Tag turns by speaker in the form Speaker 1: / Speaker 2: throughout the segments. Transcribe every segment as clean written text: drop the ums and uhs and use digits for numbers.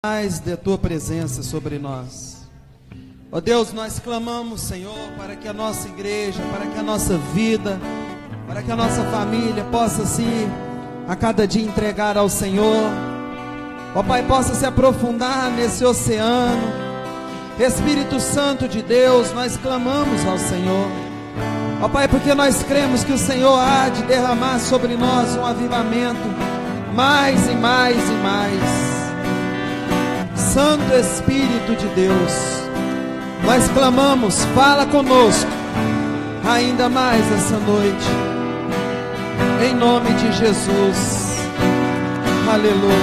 Speaker 1: Mais da tua presença sobre nós. Ó Deus, nós clamamos, Senhor, para que a nossa igreja, para que a nossa vida, para que a nossa família possa se a cada dia entregar ao Senhor. Ó Pai, possa se aprofundar nesse oceano. Espírito Santo de Deus, nós clamamos ao Senhor. Ó Pai, porque nós cremos que o Senhor há de derramar sobre nós um avivamento mais e mais e mais. Santo Espírito de Deus, nós clamamos, fala conosco ainda mais essa noite, em nome de Jesus. Aleluia,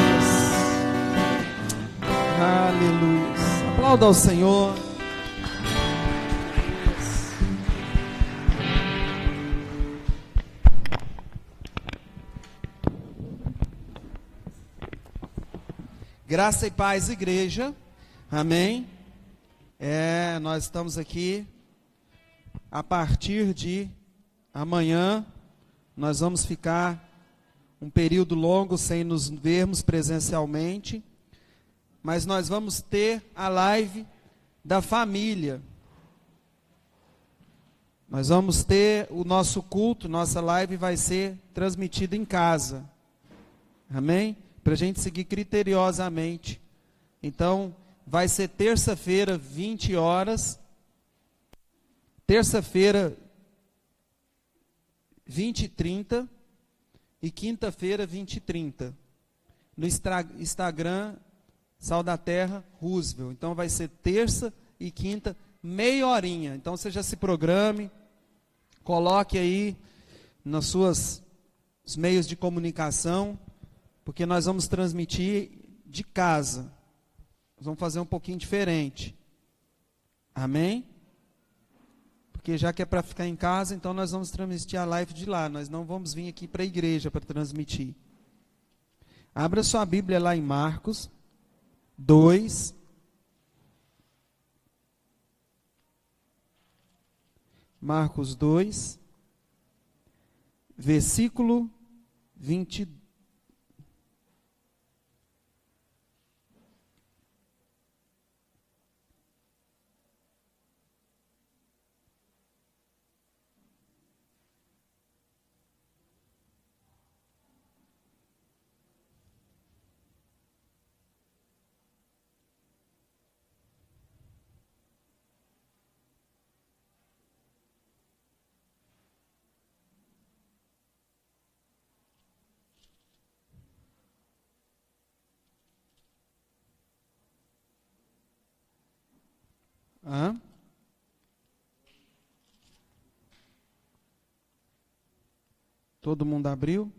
Speaker 1: aleluia. Aplauda ao Senhor. Graça e paz, igreja, amém. Nós estamos aqui, a partir de amanhã, nós vamos ficar um período longo sem nos vermos presencialmente, mas nós vamos ter a live da família. Nós vamos ter o nosso culto, nossa live vai ser transmitida em casa, amém? Para a gente seguir criteriosamente. Então, vai ser terça-feira, 20 horas. Terça-feira, 20h30. E quinta-feira, 20h30. No Instagram, Sal da Terra, Roosevelt. Então, vai ser terça e quinta, meia horinha. Então, você já se programe. Coloque aí nos meios de comunicação. Porque nós vamos transmitir de casa. Nós vamos fazer um pouquinho diferente. Amém? Porque já que é para ficar em casa, então nós vamos transmitir a live de lá. Nós não vamos vir aqui para a igreja para transmitir. Abra sua Bíblia lá em Marcos 2. Marcos 2, versículo 22. Todo mundo abriu?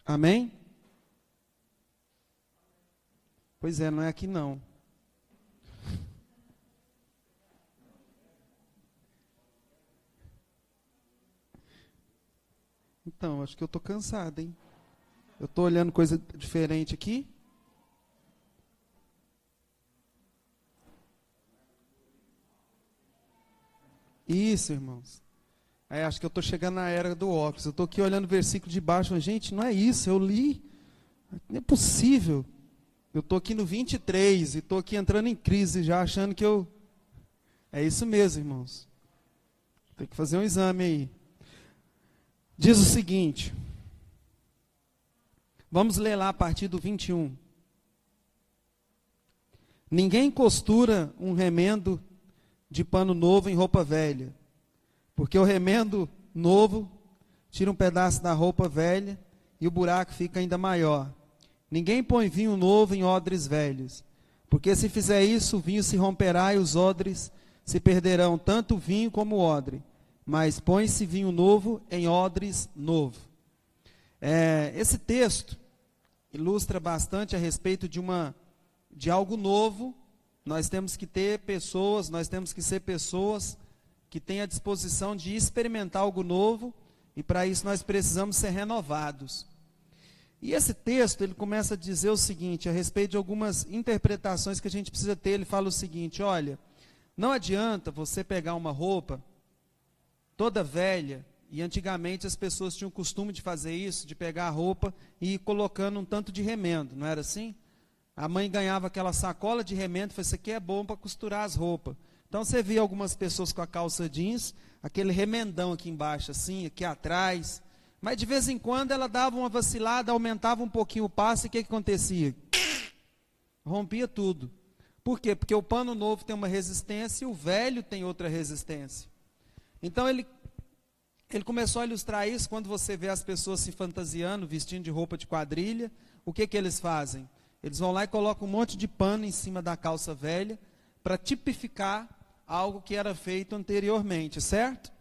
Speaker 1: Amém? Pois é, não é aqui não. Então, acho que eu estou cansado, hein? Eu estou olhando coisa diferente aqui. Isso, irmãos. Acho que eu estou chegando na era do óculos. Eu estou aqui olhando o versículo de baixo. Mas, gente, não é isso. Eu li. Não é possível. Eu estou aqui no 23 e estou aqui entrando em crise já, achando que eu... É isso mesmo, irmãos. Tem que fazer um exame aí. Diz o seguinte... Vamos ler lá a partir do 21. Ninguém costura um remendo de pano novo em roupa velha, porque o remendo novo tira um pedaço da roupa velha e o buraco fica ainda maior. Ninguém põe vinho novo em odres velhos, porque se fizer isso, o vinho se romperá e os odres se perderão, tanto o vinho como o odre. Mas põe-se vinho novo em odres novo. Esse texto ilustra bastante a respeito de algo novo. Nós temos que ter pessoas, nós temos que ser pessoas que têm a disposição de experimentar algo novo, e para isso nós precisamos ser renovados. E esse texto, ele começa a dizer o seguinte, a respeito de algumas interpretações que a gente precisa ter. Ele fala o seguinte: olha, Não adianta você pegar uma roupa toda velha, e antigamente as pessoas tinham o costume de fazer isso, de pegar a roupa e ir colocando um tanto de remendo, não era assim? A mãe ganhava aquela sacola de remendo e falava, isso aqui é bom para costurar as roupas. Então você via algumas pessoas com a calça jeans, aquele remendão aqui embaixo, assim, aqui atrás. Mas de vez em quando ela dava uma vacilada, aumentava um pouquinho o passo e o que acontecia? Rompia tudo. Por quê? Porque o pano novo tem uma resistência e o velho tem outra resistência. Então ele começou a ilustrar isso quando você vê as pessoas se fantasiando, vestindo de roupa de quadrilha. O que eles fazem? Eles vão lá e colocam um monte de pano em cima da calça velha para tipificar algo que era feito anteriormente, certo?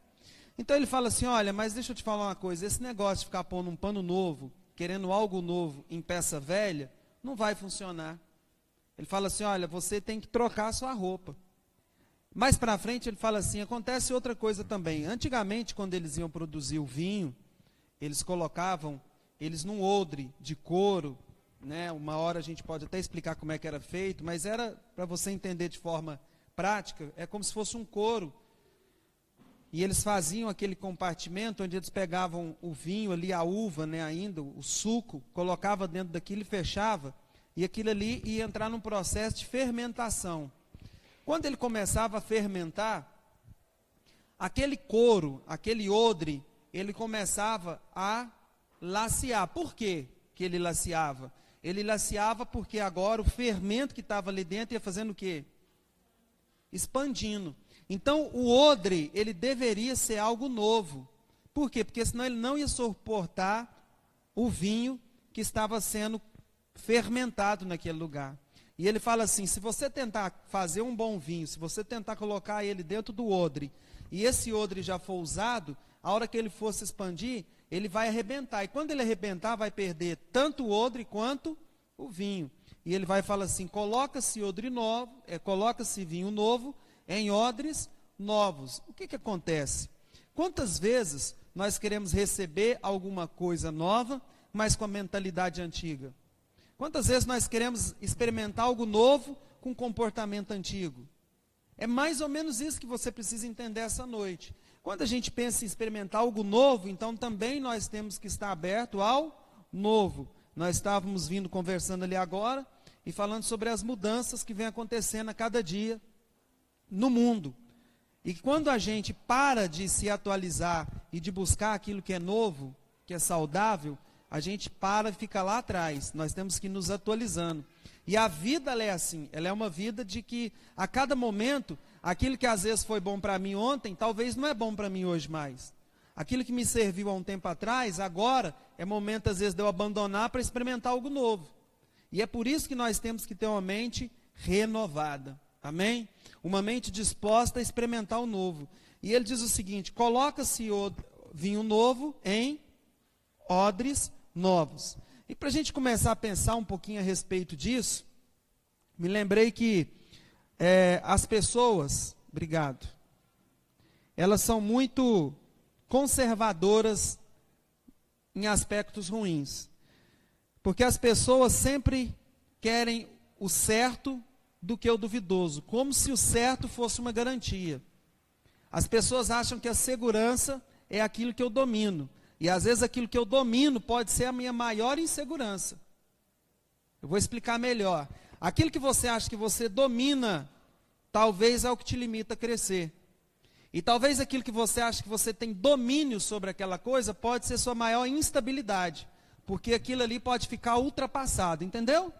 Speaker 1: Então ele fala assim, olha, mas deixa eu te falar uma coisa, esse negócio de ficar pondo um pano novo, querendo algo novo em peça velha, não vai funcionar. Ele fala assim, olha, você tem que trocar a sua roupa. Mais para frente ele fala assim, acontece outra coisa também. Antigamente, quando eles iam produzir o vinho, eles colocavam eles num odre de couro, né? Uma hora a gente pode até explicar como é que era feito, mas era, para você entender de forma prática, é como se fosse um couro. E eles faziam aquele compartimento onde eles pegavam o vinho ali, a uva, né, ainda, o suco, colocava dentro daquilo e fechava, e aquilo ali ia entrar num processo de fermentação. Quando ele começava a fermentar, aquele couro, aquele odre, ele começava a lacear. Por quê que ele laceava? Ele laceava porque agora o fermento que estava ali dentro ia fazendo o quê? Expandindo. Então o odre, ele deveria ser algo novo. Por quê? Porque senão ele não ia suportar o vinho que estava sendo fermentado naquele lugar. E ele fala assim, se você tentar fazer um bom vinho, se você tentar colocar ele dentro do odre, e esse odre já for usado, a hora que ele for se expandir, ele vai arrebentar. E quando ele arrebentar, vai perder tanto o odre quanto o vinho. E ele vai falar assim, coloca-se odre novo, coloca-se vinho novo em odres novos. O que acontece? Quantas vezes nós queremos receber alguma coisa nova, mas com a mentalidade antiga? Quantas vezes nós queremos experimentar algo novo com comportamento antigo? É mais ou menos isso que você precisa entender essa noite. Quando a gente pensa em experimentar algo novo, então também nós temos que estar aberto ao novo. Nós estávamos vindo conversando ali agora e falando sobre as mudanças que vem acontecendo a cada dia no mundo. E quando a gente para de se atualizar e de buscar aquilo que é novo, que é saudável, a gente para e fica lá atrás. Nós temos que ir nos atualizando. E a vida, ela é assim, ela é uma vida de que a cada momento, aquilo que às vezes foi bom para mim ontem, talvez não é bom para mim hoje mais. Aquilo que me serviu há um tempo atrás, agora é momento às vezes de eu abandonar para experimentar algo novo. E é por isso que nós temos que ter uma mente renovada. Amém? Uma mente disposta a experimentar o novo. E ele diz o seguinte, coloca-se o vinho novo em odres novos. E para a gente começar a pensar um pouquinho a respeito disso, me lembrei que as pessoas, obrigado, elas são muito conservadoras em aspectos ruins. Porque as pessoas sempre querem o certo do que o duvidoso, como se o certo fosse uma garantia. As pessoas acham que a segurança é aquilo que eu domino. E às vezes aquilo que eu domino pode ser a minha maior insegurança. Eu vou explicar melhor. Aquilo que você acha que você domina, talvez é o que te limita a crescer. E talvez aquilo que você acha que você tem domínio sobre aquela coisa, pode ser sua maior instabilidade. Porque aquilo ali pode ficar ultrapassado, entendeu?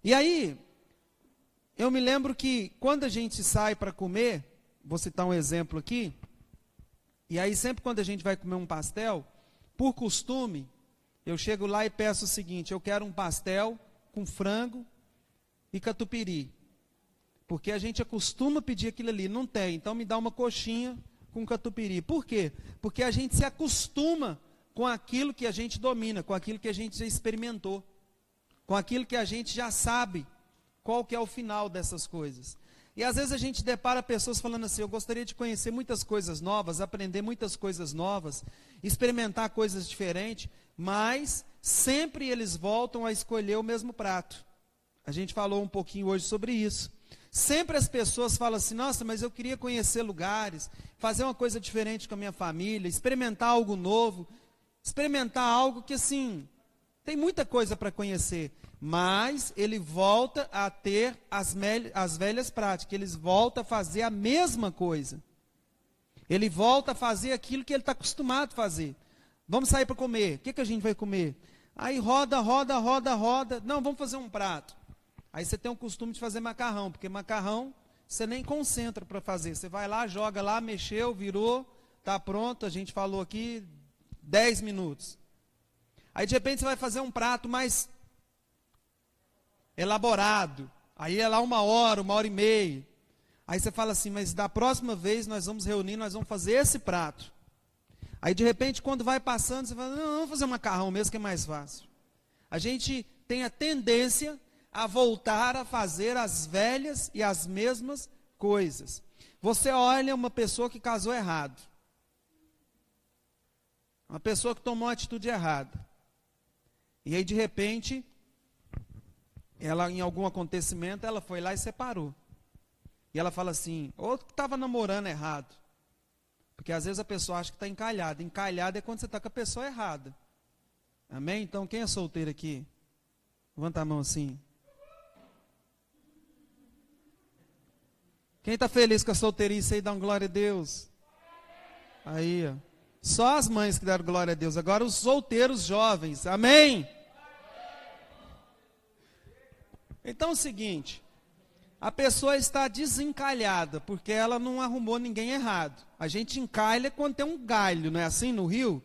Speaker 1: E aí, eu me lembro que quando a gente sai para comer, vou citar um exemplo aqui, e aí sempre quando a gente vai comer um pastel, por costume, eu chego lá e peço o seguinte, eu quero um pastel com frango e catupiry. Porque a gente acostuma pedir aquilo ali, não tem, então me dá uma coxinha com catupiry. Por quê? Porque a gente se acostuma com aquilo que a gente domina, com aquilo que a gente já experimentou, com aquilo que a gente já sabe qual que é o final dessas coisas. E às vezes a gente depara pessoas falando assim, eu gostaria de conhecer muitas coisas novas, aprender muitas coisas novas, experimentar coisas diferentes, mas sempre eles voltam a escolher o mesmo prato. A gente falou um pouquinho hoje sobre isso. Sempre as pessoas falam assim, nossa, mas eu queria conhecer lugares, fazer uma coisa diferente com a minha família, experimentar algo novo, experimentar algo que assim, tem muita coisa para conhecer, mas ele volta a ter as velhas práticas, ele volta a fazer a mesma coisa. Ele volta a fazer aquilo que ele está acostumado a fazer. Vamos sair para comer, o que a gente vai comer? Aí roda, não, vamos fazer um prato. Aí você tem o costume de fazer macarrão, porque macarrão você nem concentra para fazer. Você vai lá, joga lá, mexeu, virou, está pronto, a gente falou aqui, 10 minutos. Aí de repente você vai fazer um prato mais elaborado. Aí é lá 1 hora, 1h30. Aí você fala assim, mas da próxima vez nós vamos reunir, nós vamos fazer esse prato. Aí de repente quando vai passando, você fala, não, vamos fazer um macarrão mesmo que é mais fácil. A gente tem a tendência a voltar a fazer as velhas e as mesmas coisas. Você olha uma pessoa que casou errado. Uma pessoa que tomou uma atitude errada. E aí de repente, ela em algum acontecimento, ela foi lá e separou. E ela fala assim, ou estava namorando errado. Porque às vezes a pessoa acha que está encalhada. Encalhada é quando você está com a pessoa errada. Amém? Então quem é solteiro aqui? Levanta a mão assim. Quem está feliz com a solteirice aí, dá uma glória a Deus. Aí, ó. Só as mães que deram glória a Deus. Agora os solteiros jovens. Amém? Então é o seguinte. A pessoa está desencalhada, porque ela não arrumou ninguém errado. A gente encalha quando tem um galho, não é assim no rio?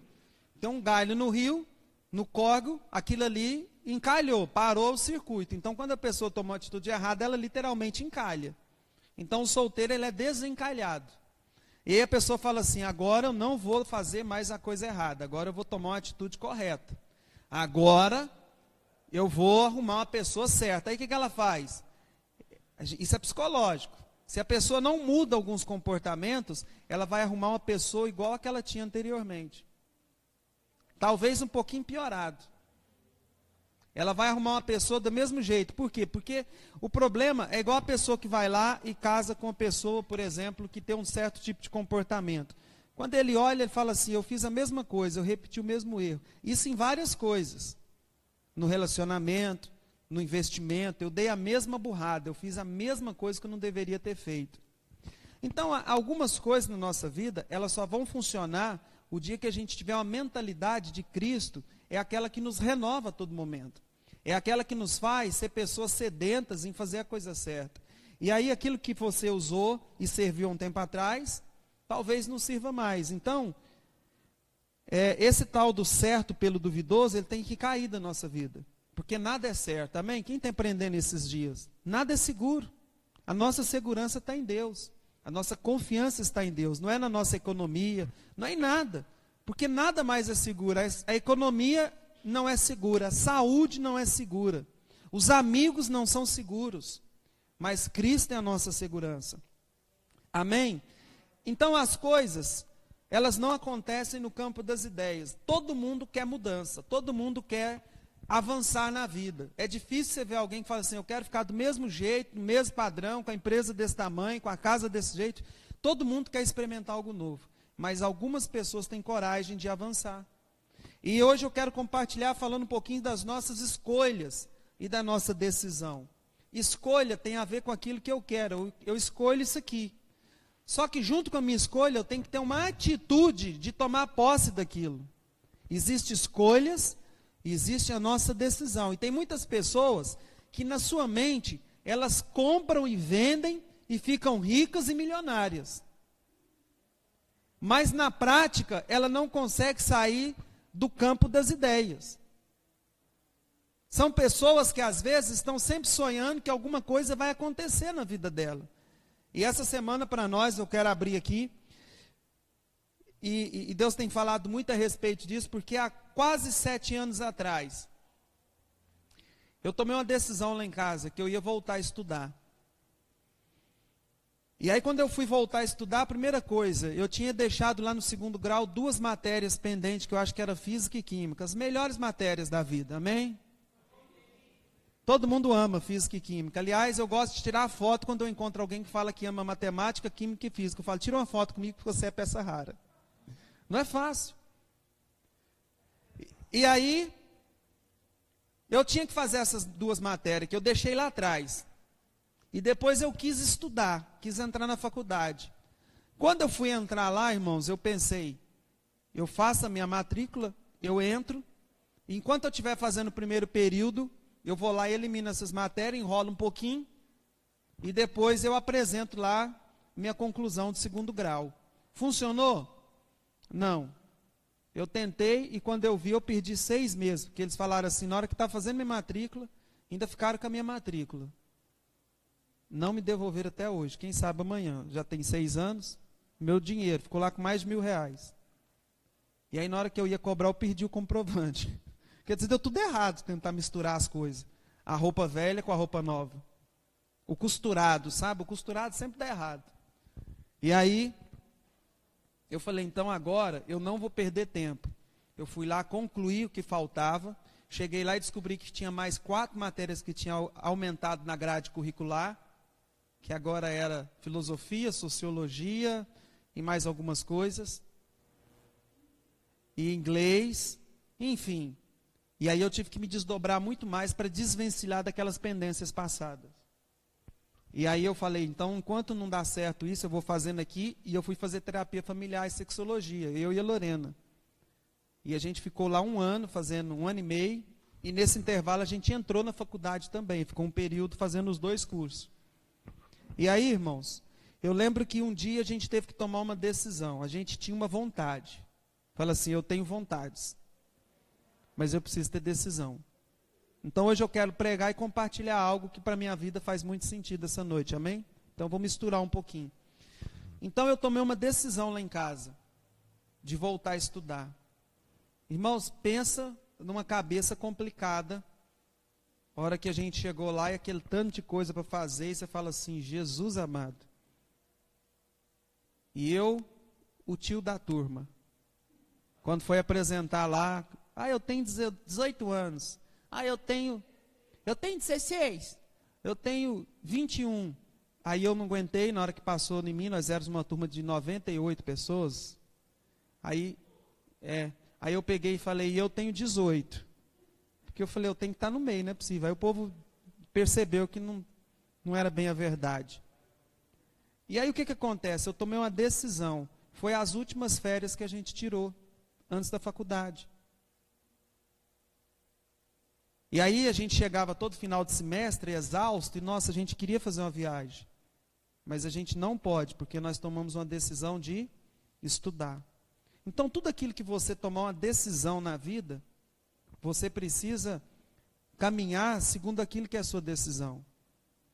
Speaker 1: Tem um galho no rio, no córrego, aquilo ali encalhou, parou o circuito. Então quando a pessoa tomou uma atitude errada, ela literalmente encalha. Então o solteiro ele é desencalhado. E aí a pessoa fala assim, agora eu não vou fazer mais a coisa errada, agora eu vou tomar uma atitude correta. Agora eu vou arrumar uma pessoa certa. Aí o que ela faz? Isso é psicológico. Se a pessoa não muda alguns comportamentos, ela vai arrumar uma pessoa igual a que ela tinha anteriormente. Talvez um pouquinho piorado. Ela vai arrumar uma pessoa do mesmo jeito. Por quê? Porque o problema é igual a pessoa que vai lá e casa com uma pessoa, por exemplo, que tem um certo tipo de comportamento. Quando ele olha, ele fala assim, eu fiz a mesma coisa, eu repeti o mesmo erro. Isso em várias coisas. No relacionamento, no investimento, eu dei a mesma burrada, eu fiz a mesma coisa que eu não deveria ter feito. Então, algumas coisas na nossa vida, elas só vão funcionar o dia que a gente tiver uma mentalidade de Cristo, é aquela que nos renova a todo momento. É aquela que nos faz ser pessoas sedentas em fazer a coisa certa. E aí aquilo que você usou e serviu há um tempo atrás, talvez não sirva mais. Então, esse tal do certo pelo duvidoso, ele tem que cair da nossa vida. Porque nada é certo, amém? Quem está empreendendo esses dias? Nada é seguro. A nossa segurança está em Deus. A nossa confiança está em Deus. Não é na nossa economia, não é em nada. Porque nada mais é seguro. A economia não é segura, a saúde não é segura. Os amigos não são seguros. Mas Cristo é a nossa segurança. Amém? Então as coisas, elas não acontecem no campo das ideias. Todo mundo quer mudança, todo mundo quer avançar na vida. É difícil você ver alguém que fala assim, eu quero ficar do mesmo jeito, do mesmo padrão, com a empresa desse tamanho, com a casa desse jeito. Todo mundo quer experimentar algo novo. Mas algumas pessoas têm coragem de avançar. E hoje eu quero compartilhar falando um pouquinho das nossas escolhas e da nossa decisão. Escolha tem a ver com aquilo que eu quero. Eu escolho isso aqui. Só que junto com a minha escolha, eu tenho que ter uma atitude de tomar posse daquilo. Existem escolhas, existe a nossa decisão. E tem muitas pessoas que na sua mente, elas compram e vendem e ficam ricas e milionárias. Mas na prática, ela não consegue sair do campo das ideias. São pessoas que às vezes estão sempre sonhando que alguma coisa vai acontecer na vida dela. E essa semana para nós, eu quero abrir aqui, e Deus tem falado muito a respeito disso, porque há quase 7 anos atrás, eu tomei uma decisão lá em casa, que eu ia voltar a estudar. E aí quando eu fui voltar a estudar, a primeira coisa, eu tinha deixado lá no 2º grau 2 matérias pendentes, que eu acho que era física e química, as melhores matérias da vida, amém? Todo mundo ama física e química. Aliás, eu gosto de tirar foto quando eu encontro alguém que fala que ama matemática, química e física. Eu falo, tira uma foto comigo porque você é peça rara. Não é fácil. E aí, eu tinha que fazer essas duas matérias que eu deixei lá atrás. E depois eu quis estudar, quis entrar na faculdade. Quando eu fui entrar lá, irmãos, eu pensei, eu faço a minha matrícula, eu entro, e enquanto eu estiver fazendo o primeiro período, eu vou lá e elimino essas matérias, enrolo um pouquinho, e depois eu apresento lá minha conclusão de segundo grau. Funcionou? Não. Eu tentei e quando eu vi, eu perdi 6 meses, porque eles falaram assim, na hora que estava fazendo minha matrícula, ainda ficaram com a minha matrícula. Não me devolveram até hoje, quem sabe amanhã. Já tem 6 anos, meu dinheiro ficou lá com mais de R$1.000. E aí na hora que eu ia cobrar, eu perdi o comprovante. Quer dizer, deu tudo errado tentar misturar as coisas. A roupa velha com a roupa nova. O costurado, sabe? O costurado sempre dá errado. E aí, eu falei, então agora eu não vou perder tempo. Eu fui lá, concluí o que faltava. Cheguei lá e descobri que tinha mais 4 matérias que tinham aumentado na grade curricular. Que agora era filosofia, sociologia e mais algumas coisas. E inglês, enfim. E aí eu tive que me desdobrar muito mais para desvencilhar daquelas pendências passadas. E aí eu falei, então, enquanto não dá certo isso, eu vou fazendo aqui. E eu fui fazer terapia familiar e sexologia, eu e a Lorena. E a gente ficou lá 1 ano, fazendo 1 ano e meio. E nesse intervalo a gente entrou na faculdade também. Ficou um período fazendo os 2 cursos. E aí, irmãos, eu lembro que um dia a gente teve que tomar uma decisão. A gente tinha uma vontade. Fala assim, eu tenho vontades. Mas eu preciso ter decisão. Então hoje eu quero pregar e compartilhar algo que para a minha vida faz muito sentido essa noite, amém? Então vou misturar um pouquinho. Então eu tomei uma decisão lá em casa, de voltar a estudar. Irmãos, pensa numa cabeça complicada, a hora que a gente chegou lá e aquele tanto de coisa para fazer, e você fala assim, Jesus amado. E eu, o tio da turma, quando foi apresentar lá, eu tenho 18 anos. Eu tenho 16. Eu tenho 21. Aí eu não aguentei, na hora que passou em mim, nós éramos uma turma de 98 pessoas. Aí eu peguei e falei, eu tenho 18. Porque eu falei, eu tenho que estar no meio, não é possível. Aí o povo percebeu que não era bem a verdade. E aí o que acontece? Eu tomei uma decisão. Foi as últimas férias que a gente tirou, antes da faculdade. E aí a gente chegava todo final de semestre, exausto, e nossa, a gente queria fazer uma viagem. Mas a gente não pode, porque nós tomamos uma decisão de estudar. Então tudo aquilo que você tomar uma decisão na vida, você precisa caminhar segundo aquilo que é a sua decisão.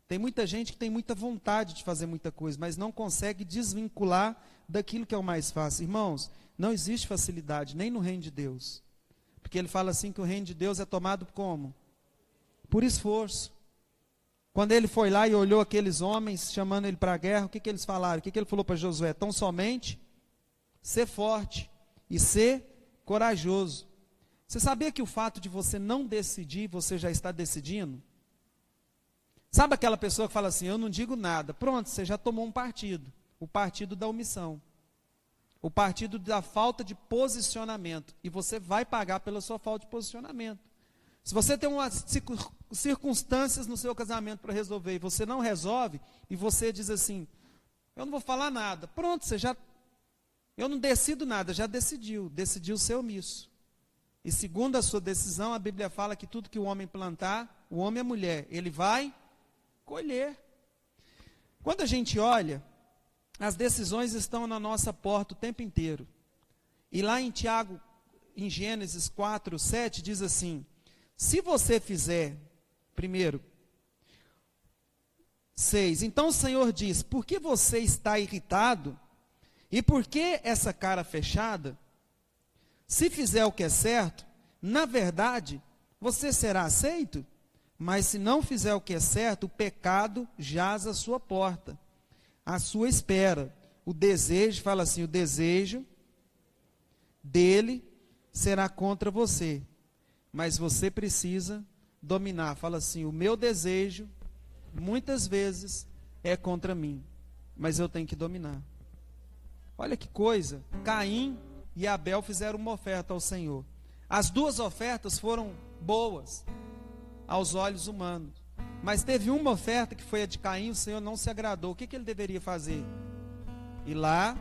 Speaker 1: Tem muita gente que tem muita vontade de fazer muita coisa, mas não consegue desvincular daquilo que é o mais fácil. Irmãos, não existe facilidade, nem no reino de Deus. Porque ele fala assim que o reino de Deus é tomado como? Por esforço. Quando ele foi lá e olhou aqueles homens chamando ele para a guerra, o que eles falaram? O que ele falou para Josué? Tão somente ser forte e ser corajoso. Você sabia que o fato de você não decidir, você já está decidindo? Sabe aquela pessoa que fala assim, eu não digo nada. Pronto, você já tomou um partido. O partido da omissão. O partido da falta de posicionamento. E você vai pagar pela sua falta de posicionamento. Se você tem umas circunstâncias no seu casamento para resolver e você não resolve, e você diz assim, eu não vou falar nada. Pronto, eu não decido nada, já decidiu ser omisso. E segundo a sua decisão, a Bíblia fala que tudo que o homem plantar, o homem e a mulher, ele vai colher. Quando a gente olha, as decisões estão na nossa porta o tempo inteiro. E lá em Tiago, em Gênesis 4, 7, diz assim, se você fizer, primeiro, 6, então o Senhor diz, por que você está irritado? E por que essa cara fechada? Se fizer o que é certo, na verdade, você será aceito? Mas se não fizer o que é certo, o pecado jaz à sua porta, à sua espera. O desejo, fala assim, o desejo dele será contra você. Mas você precisa dominar. Fala assim: o meu desejo, muitas vezes, é contra mim, mas eu tenho que dominar. Olha que coisa, Caim e Abel fizeram uma oferta ao Senhor. As duas ofertas foram boas aos olhos humanos, mas teve uma oferta que foi a de Caim, o Senhor não se agradou. O que ele deveria fazer? Ir lá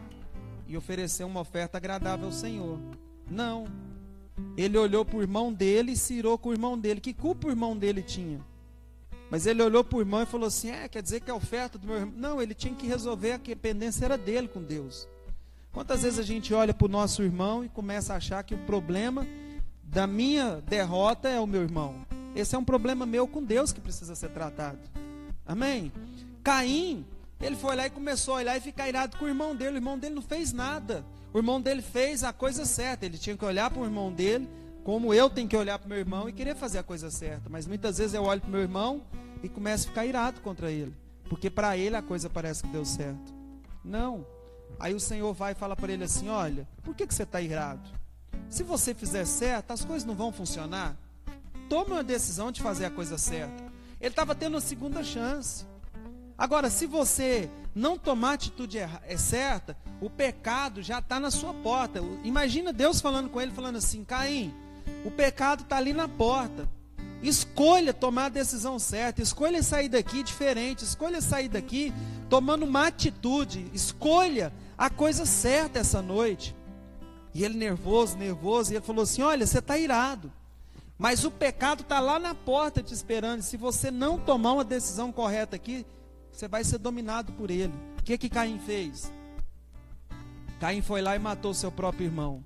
Speaker 1: e oferecer uma oferta agradável ao Senhor. Não, ele olhou para o irmão dele e se irou com o irmão dele. Que culpa o irmão dele tinha? Mas ele olhou para o irmão e falou assim: quer dizer que a oferta do meu irmão... Não, ele tinha que resolver, a dependência era dele com Deus. Quantas vezes a gente olha para o nosso irmão e começa a achar que o problema da minha derrota é o meu irmão? Esse é um problema meu com Deus que precisa ser tratado. Amém? Caim, ele foi lá e começou a olhar e ficar irado com o irmão dele. O irmão dele não fez nada. O irmão dele fez a coisa certa. Ele tinha que olhar para o irmão dele, como eu tenho que olhar para o meu irmão e querer fazer a coisa certa. Mas muitas vezes eu olho para o meu irmão e começo a ficar irado contra ele, porque para ele a coisa parece que deu certo. Não. Aí o Senhor vai e fala para ele assim: olha, por que você está irado? Se você fizer certo, as coisas não vão funcionar. Tome uma decisão de fazer a coisa certa. Ele estava tendo uma segunda chance. Agora, se você não tomar a atitude certa, o pecado já está na sua porta. Imagina Deus falando com ele, falando assim: Caim, o pecado está ali na porta. Escolha tomar a decisão certa, escolha sair daqui diferente, escolha sair daqui tomando uma atitude, escolha a coisa certa essa noite. E ele nervoso, e ele falou assim: olha, você está irado, mas o pecado está lá na porta te esperando. Se você não tomar uma decisão correta aqui, você vai ser dominado por ele. O que Caim fez? Caim foi lá e matou seu próprio irmão,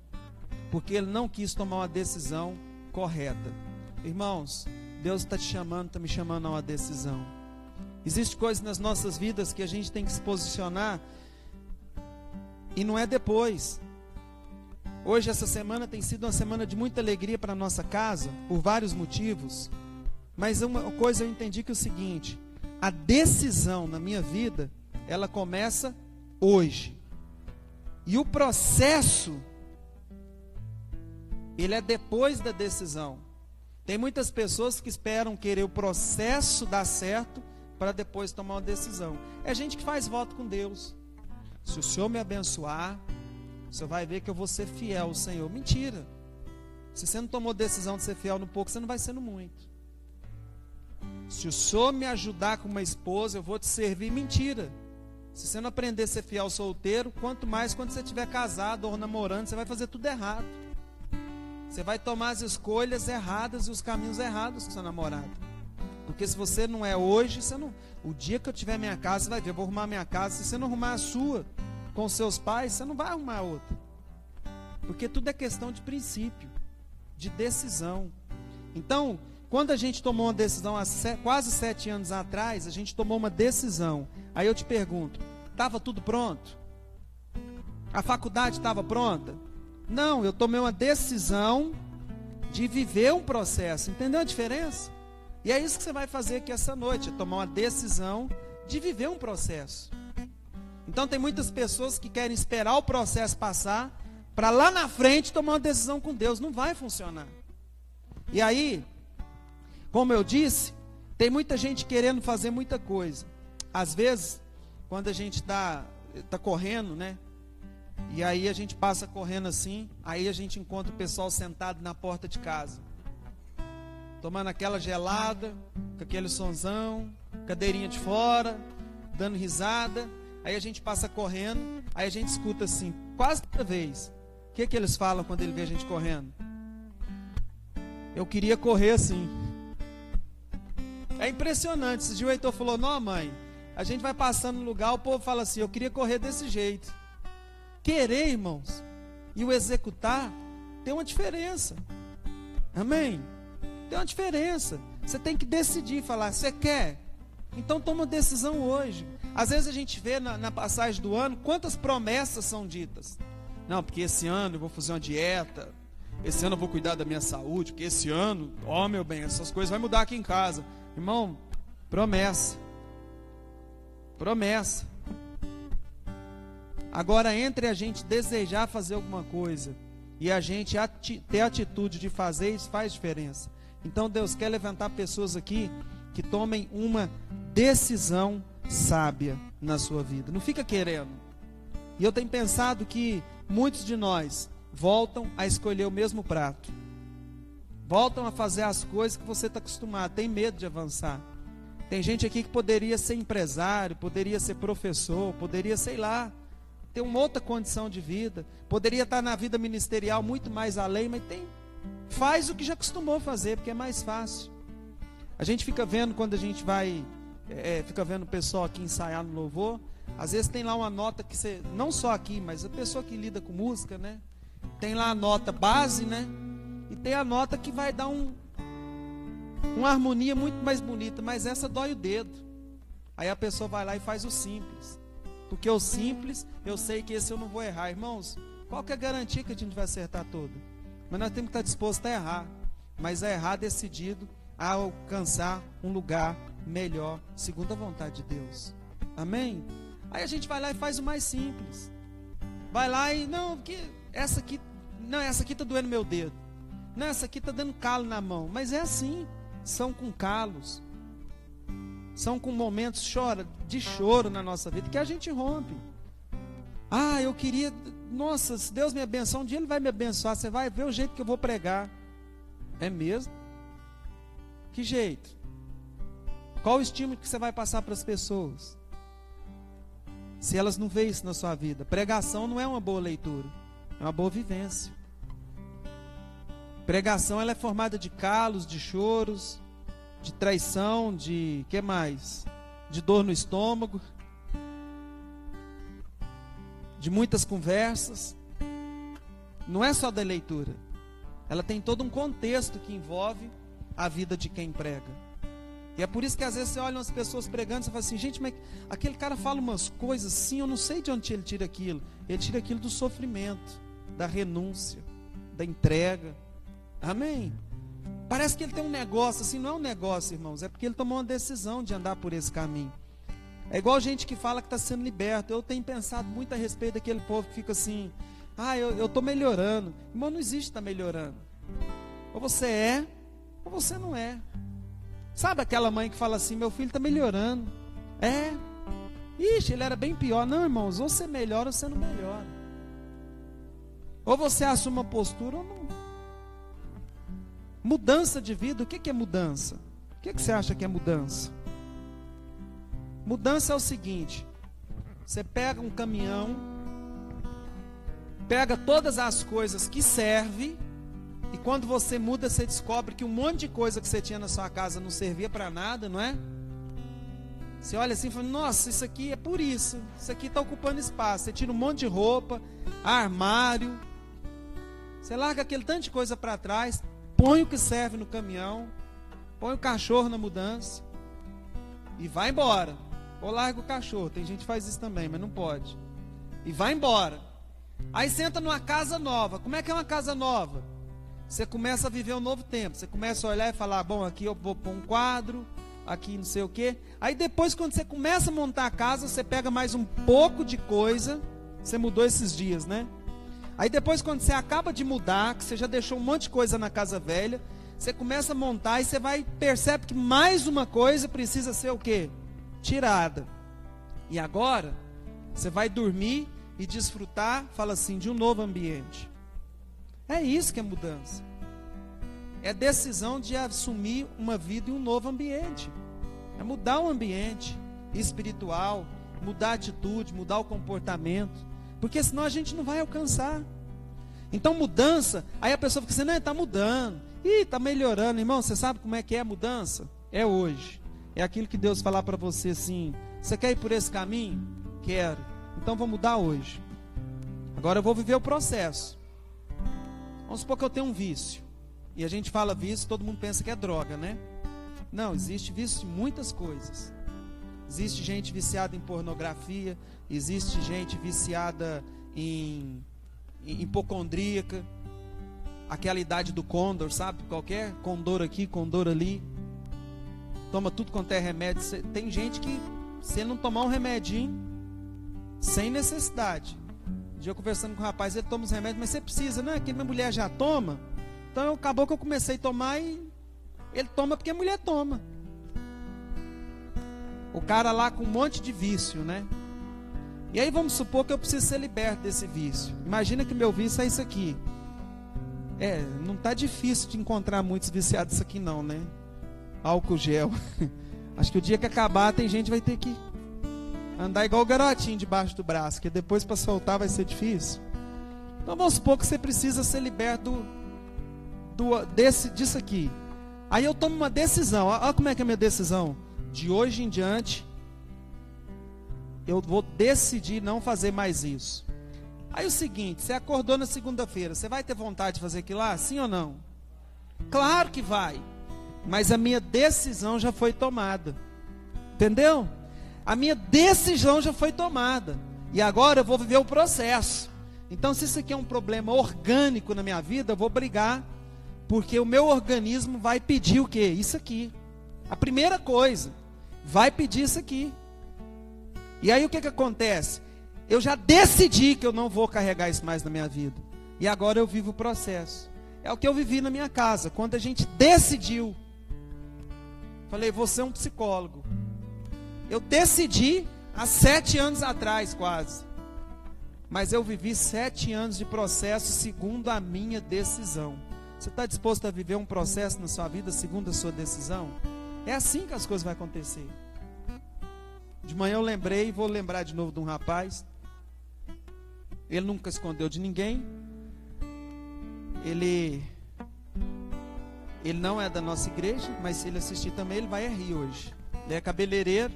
Speaker 1: porque ele não quis tomar uma decisão correta. Irmãos, Deus está te chamando, está me chamando a uma decisão. Existem coisas nas nossas vidas que a gente tem que se posicionar, e não é depois. Hoje, essa semana tem sido uma semana de muita alegria para a nossa casa, por vários motivos. Mas uma coisa eu entendi que é o seguinte: a decisão na minha vida, ela começa hoje. E o processo, ele é depois da decisão. Tem muitas pessoas que esperam querer o processo dar certo para depois tomar uma decisão. É gente que faz voto com Deus: se o Senhor me abençoar, você vai ver que eu vou ser fiel ao Senhor. Mentira. Se você não tomou decisão de ser fiel no pouco, você não vai ser no muito. Se o Senhor me ajudar com uma esposa, eu vou te servir. Mentira. Se você não aprender a ser fiel solteiro, quanto mais quando você estiver casado ou namorando, você vai fazer tudo errado. Você vai tomar as escolhas erradas e os caminhos errados com seu namorado. Porque se você não é hoje, você não... O dia que eu tiver minha casa, você vai ver, eu vou arrumar minha casa. Se você não arrumar a sua com seus pais, você não vai arrumar outra. Porque tudo é questão de princípio, de decisão. Então, quando a gente tomou uma decisão há quase 7 anos atrás, a gente tomou uma decisão. Aí eu te pergunto: estava tudo pronto? A faculdade estava pronta? Não, eu tomei uma decisão de viver um processo. Entendeu a diferença? E é isso que você vai fazer aqui essa noite: é tomar uma decisão de viver um processo. Então tem muitas pessoas que querem esperar o processo passar para lá na frente tomar uma decisão com Deus. Não vai funcionar. E aí, como eu disse, tem muita gente querendo fazer muita coisa. Às vezes, quando a gente está correndo, né? E aí a gente passa correndo assim, aí a gente encontra o pessoal sentado na porta de casa, tomando aquela gelada, com aquele sonzão, cadeirinha de fora, dando risada. Aí a gente passa correndo, aí a gente escuta assim, quase toda vez. O que eles falam quando ele vê a gente correndo? Eu queria correr assim. É impressionante. Esse dia o Heitor falou: não, mãe, a gente vai passando no lugar, o povo fala assim: eu queria correr desse jeito. Querer, irmãos, e o executar tem uma diferença. Amém? Tem uma diferença. Você tem que decidir, falar: você quer? Então toma uma decisão hoje. Às vezes a gente vê na passagem do ano quantas promessas são ditas. Não, porque esse ano eu vou fazer uma dieta, esse ano eu vou cuidar da minha saúde, porque esse ano, ó meu bem, essas coisas vai mudar aqui em casa. Irmão, promessa. Promessa. Agora, entre a gente desejar fazer alguma coisa e a gente ter a atitude de fazer, isso faz diferença. Então Deus quer levantar pessoas aqui que tomem uma decisão sábia na sua vida. Não fica querendo. E eu tenho pensado que muitos de nós voltam a escolher o mesmo prato. Voltam a fazer as coisas que você está acostumado. Tem medo de avançar. Tem gente aqui que poderia ser empresário, poderia ser professor, poderia, sei lá, ter uma outra condição de vida. Poderia estar na vida ministerial muito mais além, mas faz o que já acostumou fazer, porque é mais fácil. A gente fica vendo quando a gente vai, fica vendo o pessoal aqui ensaiar no louvor. Às vezes tem lá uma nota que você, não só aqui, mas a pessoa que lida com música, né? Tem lá a nota base, né? E tem a nota que vai dar uma harmonia muito mais bonita, mas essa dói o dedo. Aí a pessoa vai lá e faz o simples. Porque o simples, eu sei que esse eu não vou errar. Irmãos, qual que é a garantia que a gente vai acertar toda? Mas nós temos que estar dispostos a errar. Mas a errar decidido a alcançar um lugar melhor, segundo a vontade de Deus. Amém? Aí a gente vai lá e faz o mais simples. Vai lá e, essa aqui está doendo meu dedo. Não, essa aqui está dando calo na mão. Mas é assim, são com calos. São com momentos de choro na nossa vida, que a gente rompe. Eu queria, nossa, se Deus me abençoar, um dia Ele vai me abençoar, você vai ver o jeito que eu vou pregar. É mesmo? Que jeito? Qual o estímulo que você vai passar para as pessoas? Se elas não veem isso na sua vida. Pregação não é uma boa leitura, é uma boa vivência. Pregação ela é formada de calos, de choros, de traição, de que mais? De dor no estômago, de muitas conversas. Não é só da leitura. Ela tem todo um contexto que envolve a vida de quem prega. E é por isso que às vezes você olha umas pessoas pregando e você fala assim, gente, mas aquele cara fala umas coisas assim, eu não sei de onde ele tira aquilo. Ele tira aquilo do sofrimento, da renúncia, da entrega. Amém? Parece que ele tem um negócio, assim, não é um negócio, irmãos, é porque ele tomou uma decisão de andar por esse caminho. É igual gente que fala que está sendo liberto. Eu tenho pensado muito a respeito daquele povo que fica assim, eu estou melhorando. Irmão, não existe estar melhorando. Ou você é, ou você não é. Sabe aquela mãe que fala assim, meu filho está melhorando. Ixi, ele era bem pior. Não, irmãos, ou você melhora ou você não melhora. Ou você assume uma postura ou não. Mudança de vida, o que é mudança? O que você acha que é mudança? Mudança é o seguinte: você pega um caminhão, pega todas as coisas que servem, e quando você muda, você descobre que um monte de coisa que você tinha na sua casa não servia para nada, não é? Você olha assim e fala, nossa, isso aqui é por isso aqui está ocupando espaço. Você tira um monte de roupa, armário, você larga aquele tanto de coisa para trás, põe o que serve no caminhão, põe o cachorro na mudança e vai embora. Ou larga o cachorro, tem gente que faz isso também, mas não pode. E vai embora. Aí você entra numa casa nova. Como é que é uma casa nova? Você começa a viver um novo tempo. Você começa a olhar e falar, bom, aqui eu vou pôr um quadro, aqui não sei o quê. Aí depois, quando você começa a montar a casa, você pega mais um pouco de coisa. Você mudou esses dias, né? Aí depois, quando você acaba de mudar, que você já deixou um monte de coisa na casa velha, você começa a montar e você percebe que mais uma coisa precisa ser o quê? Tirada. E agora, você vai dormir e desfrutar, fala assim, de um novo ambiente. É isso que é mudança. É decisão de assumir uma vida em um novo ambiente. É mudar o ambiente espiritual, mudar a atitude, mudar o comportamento. Porque senão a gente não vai alcançar. Então mudança, aí a pessoa fica assim, não, está mudando. Está melhorando. Irmão, você sabe como é que é a mudança? É hoje. É aquilo que Deus falar para você assim, você quer ir por esse caminho? Quero. Então vou mudar hoje. Agora eu vou viver o processo. Vamos supor que eu tenho um vício. E a gente fala vício, todo mundo pensa que é droga, né? Não, existe vício de muitas coisas. Existe gente viciada em pornografia, existe gente viciada em hipocondríaca, aquela idade do Condor, sabe? Qualquer Condor aqui, Condor ali. Toma tudo quanto é remédio. Tem gente que, se ele não tomar um remedinho, sem necessidade. Um dia eu conversando com o rapaz, ele toma os remédios, mas você precisa, né? Que minha mulher já toma. Então acabou que eu comecei a tomar e Ele toma porque a mulher toma. O cara lá com um monte de vício, né? E aí vamos supor que eu preciso ser liberto desse vício. Imagina que meu vício é isso aqui. Não tá difícil de encontrar muitos viciados isso aqui não, né? Álcool gel. Acho que o dia que acabar tem gente que vai ter que andar igual o garotinho debaixo do braço, que depois para soltar vai ser difícil. Então vamos supor que você precisa ser liberto disso aqui. Aí eu tomo uma decisão. Olha como é que é a minha decisão. De hoje em diante, eu vou decidir não fazer mais isso. Aí o seguinte, você acordou na segunda-feira, você vai ter vontade de fazer aquilo lá? Sim ou não? Claro que vai. Mas a minha decisão já foi tomada. Entendeu? A minha decisão já foi tomada. E agora eu vou viver o processo. Então, se isso aqui é um problema orgânico na minha vida, eu vou brigar, porque o meu organismo vai pedir o quê? Isso aqui. A primeira coisa, vai pedir isso aqui. E aí o que acontece? Eu já decidi que eu não vou carregar isso mais na minha vida. E agora eu vivo o processo. É o que eu vivi na minha casa, quando a gente decidiu. Falei, vou ser um psicólogo. Eu decidi há 7 anos atrás quase. Mas eu vivi 7 anos de processo segundo a minha decisão. Você está disposto a viver um processo na sua vida segundo a sua decisão? É assim que as coisas vão acontecer. De manhã eu lembrei, e vou lembrar de novo de um rapaz. Ele nunca escondeu de ninguém. Ele não é da nossa igreja, mas se ele assistir também, ele vai rir hoje. Ele é cabeleireiro.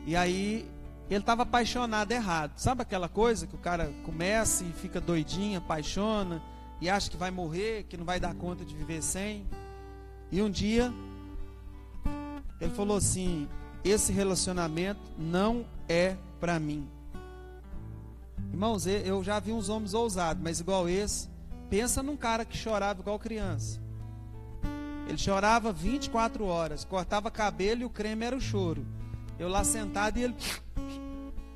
Speaker 1: E aí, ele estava apaixonado errado. Sabe aquela coisa que o cara começa e fica doidinho, apaixona, e acha que vai morrer, que não vai dar conta de viver sem. E um dia, ele falou assim, esse relacionamento não é para mim. Irmãos, eu já vi uns homens ousados, mas igual esse, pensa num cara que chorava igual criança. Ele chorava 24 horas, cortava cabelo e o creme era o choro. Eu lá sentado e ele,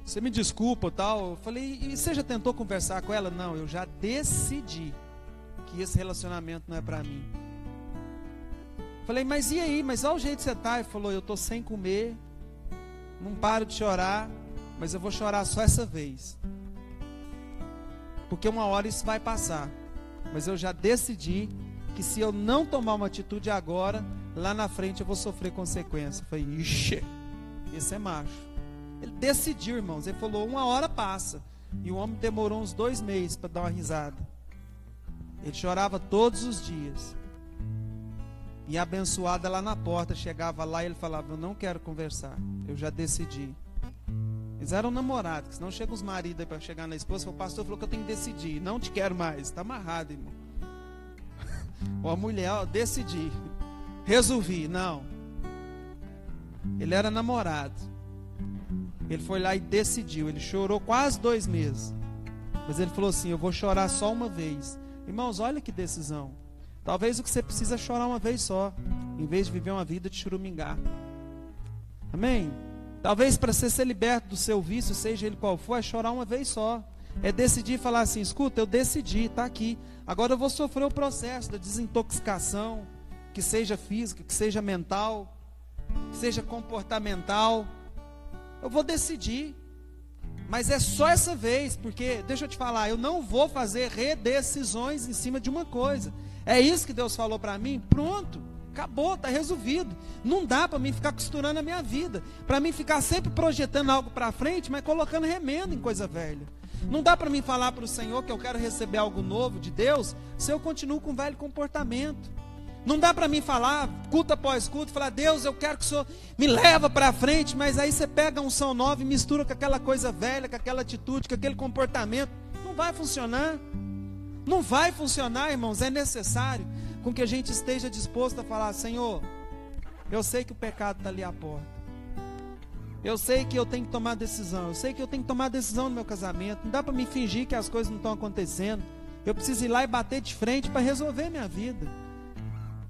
Speaker 1: você me desculpa tal. Eu falei, e você já tentou conversar com ela? Não, eu já decidi que esse relacionamento não é para mim. Falei, mas e aí? Mas olha o jeito que você tá. Ele falou, eu tô sem comer, não paro de chorar, mas eu vou chorar só essa vez. Porque uma hora isso vai passar. Mas eu já decidi que se eu não tomar uma atitude agora, lá na frente eu vou sofrer consequência. Eu falei, ixi, esse é macho. Ele decidiu, irmãos. Ele falou, uma hora passa. E o homem demorou uns 2 meses para dar uma risada. Ele chorava todos os dias. E a abençoada lá na porta chegava lá e ele falava, eu não quero conversar, eu já decidi. Eles eram namorados, senão chega os maridos aí para chegar na esposa, o pastor falou que eu tenho que decidir, não te quero mais, está amarrado, irmão. Ou a mulher, ó, decidi, resolvi, não. Ele era namorado. Ele foi lá e decidiu, ele chorou quase 2 meses. Mas ele falou assim, eu vou chorar só uma vez. Irmãos, olha que decisão. Talvez o que você precisa é chorar uma vez só, em vez de viver uma vida de churumingar. Amém? Talvez para você ser liberto do seu vício, seja ele qual for, é chorar uma vez só. É decidir falar assim, escuta, eu decidi, está aqui. Agora eu vou sofrer o processo da desintoxicação, que seja física, que seja mental, que seja comportamental. Eu vou decidir. Mas é só essa vez, porque, deixa eu te falar, eu não vou fazer redecisões em cima de uma coisa. É isso que Deus falou para mim, pronto, acabou, está resolvido. Não dá para mim ficar costurando a minha vida, para mim ficar sempre projetando algo para frente, mas colocando remendo em coisa velha. Não dá para mim falar para o Senhor que eu quero receber algo novo de Deus, se eu continuo com o velho comportamento. Não dá para mim falar, culto após culto, falar, Deus, eu quero que o Senhor me leva para frente, mas aí você pega a unção nova e mistura com aquela coisa velha, com aquela atitude, com aquele comportamento. Não vai funcionar. Não vai funcionar, irmãos. É necessário com que a gente esteja disposto a falar, Senhor, eu sei que o pecado está ali à porta. Eu sei que eu tenho que tomar decisão. Eu sei que eu tenho que tomar decisão no meu casamento. Não dá para me fingir que as coisas não estão acontecendo. Eu preciso ir lá e bater de frente para resolver minha vida,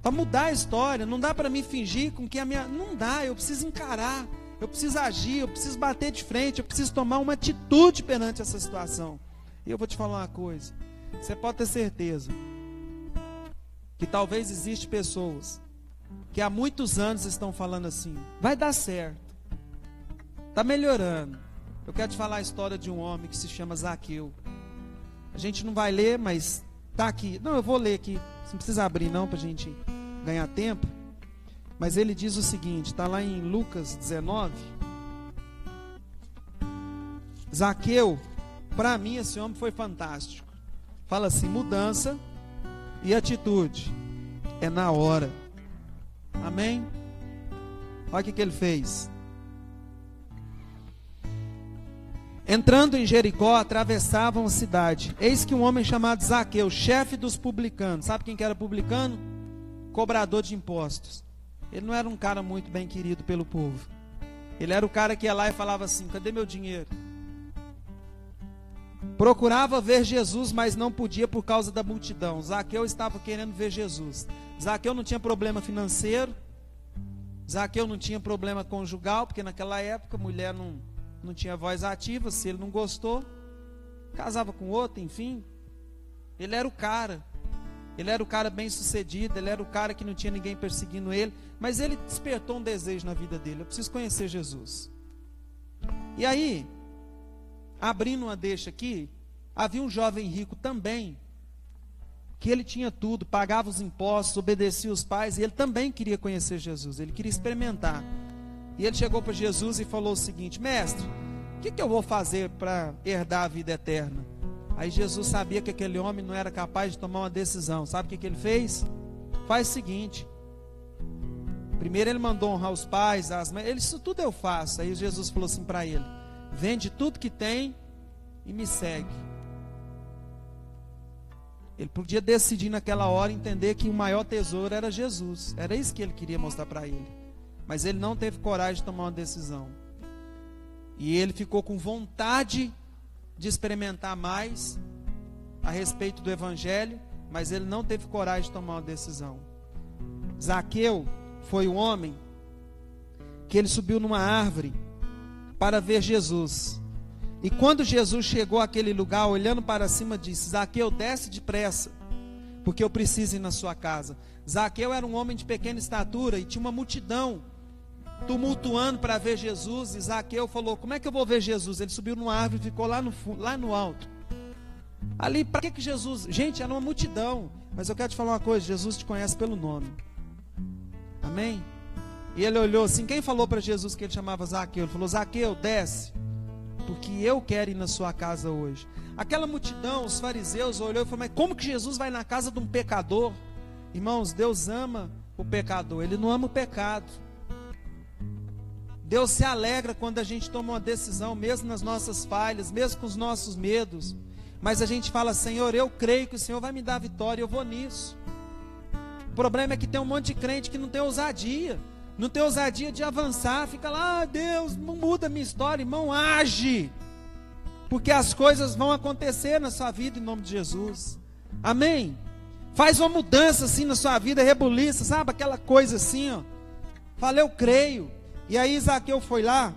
Speaker 1: para mudar a história. Não dá para me fingir com que a minha... Não dá, eu preciso encarar, eu preciso agir, eu preciso bater de frente, eu preciso tomar uma atitude perante essa situação. E eu vou te falar uma coisa, você pode ter certeza que talvez existem pessoas que há muitos anos estão falando assim: vai dar certo, está melhorando. Eu quero te falar a história de um homem que se chama Zaqueu. A gente não vai ler, mas está aqui. Não, eu vou ler aqui. Você não precisa abrir não para a gente ganhar tempo. Mas ele diz o seguinte, está lá em Lucas 19. Zaqueu, para mim esse homem foi fantástico. Fala assim: mudança e atitude é na hora. Amém? Olha o que ele fez. Entrando em Jericó, atravessavam a cidade. Eis que um homem chamado Zaqueu, chefe dos publicanos. Sabe quem que era publicano? Cobrador de impostos. Ele não era um cara muito bem querido pelo povo. Ele era o cara que ia lá e falava assim: cadê meu dinheiro? Procurava ver Jesus, mas não podia por causa da multidão. Zaqueu estava querendo ver Jesus. Zaqueu não tinha problema financeiro. Zaqueu não tinha problema conjugal, porque naquela época a mulher não tinha voz ativa. Se ele não gostou, casava com outro, enfim. Ele era o cara. Ele era o cara bem sucedido. Ele era o cara que não tinha ninguém perseguindo ele. Mas ele despertou um desejo na vida dele: eu preciso conhecer Jesus. E aí, abrindo uma deixa aqui, havia um jovem rico também, que ele tinha tudo, pagava os impostos, obedecia os pais, e ele também queria conhecer Jesus, ele queria experimentar. E ele chegou para Jesus e falou o seguinte: mestre, o que eu vou fazer para herdar a vida eterna? Aí Jesus sabia que aquele homem não era capaz de tomar uma decisão. Sabe o que ele fez? Faz o seguinte: primeiro ele mandou honrar os pais, as mães. Ele: isso tudo eu faço. Aí Jesus falou assim para ele: vende tudo que tem e me segue. Ele podia decidir naquela hora, entender que o maior tesouro era Jesus. Era isso que ele queria mostrar para ele. Mas ele não teve coragem de tomar uma decisão. E ele ficou com vontade de experimentar mais a respeito do evangelho, mas ele não teve coragem de tomar uma decisão. Zaqueu foi o homem que ele subiu numa árvore para ver Jesus. E quando Jesus chegou àquele lugar, olhando para cima, disse: Zaqueu, desce depressa, porque eu preciso ir na sua casa. Zaqueu era um homem de pequena estatura e tinha uma multidão tumultuando para ver Jesus. E Zaqueu falou: como é que eu vou ver Jesus? Ele subiu numa árvore e ficou lá no alto. Ali, para que Jesus? Gente, era uma multidão. Mas eu quero te falar uma coisa: Jesus te conhece pelo nome. Amém? E ele olhou assim: quem falou para Jesus que ele chamava Zaqueu? Ele falou: Zaqueu, desce, porque eu quero ir na sua casa hoje. Aquela multidão, os fariseus, olhou e falou: mas como que Jesus vai na casa de um pecador? Irmãos, Deus ama o pecador, Ele não ama o pecado. Deus se alegra quando a gente toma uma decisão, mesmo nas nossas falhas, mesmo com os nossos medos, mas a gente fala: Senhor, eu creio que o Senhor vai me dar vitória, eu vou nisso. O problema é que tem um monte de crente que não tem ousadia, não tem ousadia de avançar, fica lá: Deus, não muda a minha história. Irmão, age, porque as coisas vão acontecer na sua vida em nome de Jesus. Amém? Faz uma mudança assim na sua vida, rebuliça, sabe, aquela coisa assim, ó. Fala: eu creio. E aí Zaqueu foi lá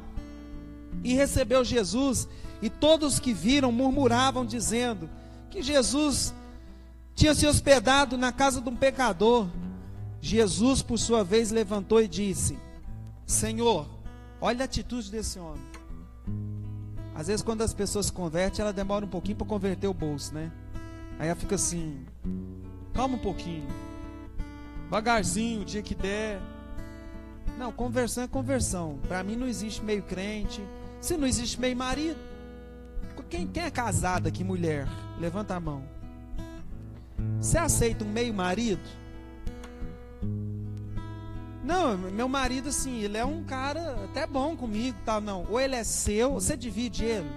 Speaker 1: e recebeu Jesus, e todos que viram murmuravam, dizendo que Jesus tinha se hospedado na casa de um pecador. Jesus, por sua vez, levantou e disse: Senhor, olha a atitude desse homem. Às vezes quando as pessoas se convertem, ela demora um pouquinho para converter o bolso, né? Aí ela fica assim: calma um pouquinho, devagarzinho, o dia que der. Não, conversão é conversão. Para mim não existe meio crente. Se não existe meio marido, quem é casado aqui, mulher? Levanta a mão. Você aceita um meio marido? Não, meu marido assim, ele é um cara até bom comigo, tal, não. Ou ele é seu, você divide ele.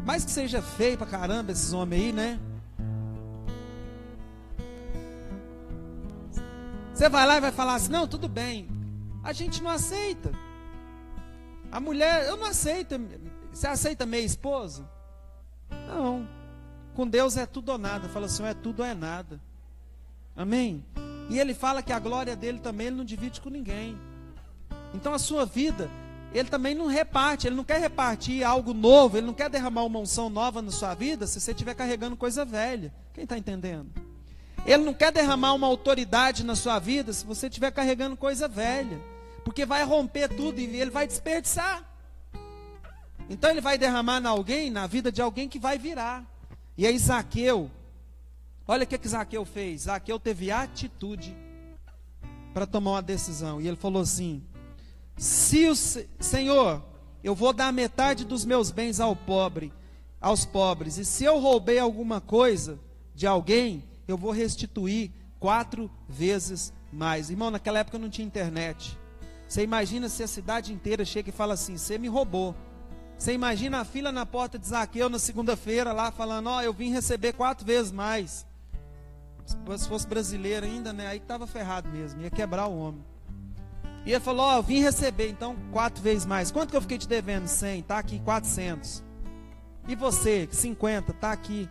Speaker 1: Mais que seja feio pra caramba esses homens aí, né? Você vai lá e vai falar assim: não, tudo bem. A gente não aceita. A mulher, eu não aceito. Você aceita meia esposa? Não. Com Deus é tudo ou nada. Fala assim: é tudo ou é nada. Amém? E ele fala que a glória dele também ele não divide com ninguém. Então a sua vida, ele também não reparte. Ele não quer repartir algo novo. Ele não quer derramar uma unção nova na sua vida se você estiver carregando coisa velha. Quem está entendendo? Ele não quer derramar uma autoridade na sua vida se você estiver carregando coisa velha, porque vai romper tudo e ele vai desperdiçar. Então ele vai derramar na vida de alguém que vai virar. E aí Zaqueu, olha o que Zaqueu fez. Zaqueu teve atitude para tomar uma decisão. E ele falou assim: se o Senhor, eu vou dar metade dos meus bens aos pobres, e se eu roubei alguma coisa de alguém, eu vou restituir 4 vezes mais. Irmão, naquela época não tinha internet. Você imagina se a cidade inteira chega e fala assim: você me roubou. Você imagina a fila na porta de Zaqueu na segunda-feira lá falando: ó, eu vim receber 4 vezes mais. Se fosse brasileiro ainda, né, aí estava ferrado mesmo, ia quebrar o homem. E ele falou: ó, eu vim receber, então 4 vezes mais. Quanto que eu fiquei te devendo? 100, tá aqui 400. E você, 50, tá aqui.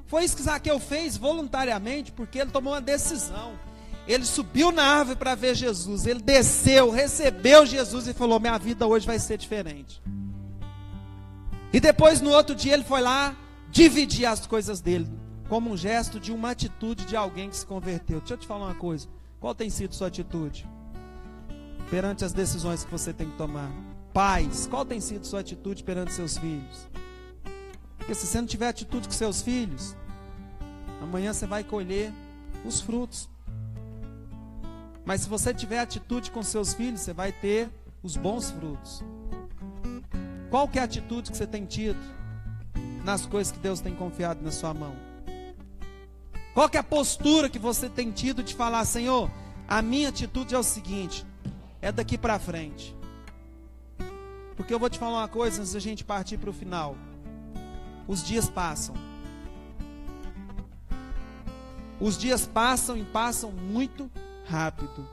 Speaker 1: Foi isso que Zaqueu fez voluntariamente, porque ele tomou uma decisão. Ele subiu na árvore para ver Jesus, ele desceu, recebeu Jesus e falou: minha vida hoje vai ser diferente. E depois no outro dia ele foi lá dividir as coisas dele, como um gesto de uma atitude de alguém que se converteu. Deixa eu te falar uma coisa: qual tem sido sua atitude perante as decisões que você tem que tomar? Pais, qual tem sido sua atitude perante seus filhos? Porque se você não tiver atitude com seus filhos, amanhã você vai colher os frutos. Mas se você tiver atitude com seus filhos, você vai ter os bons frutos. Qual que é a atitude que você tem tido nas coisas que Deus tem confiado na sua mão? Qual que é a postura que você tem tido de falar: Senhor, a minha atitude é o seguinte, é daqui para frente. Porque eu vou te falar uma coisa antes da gente partir para o final. Os dias passam. Os dias passam e passam muito rápido.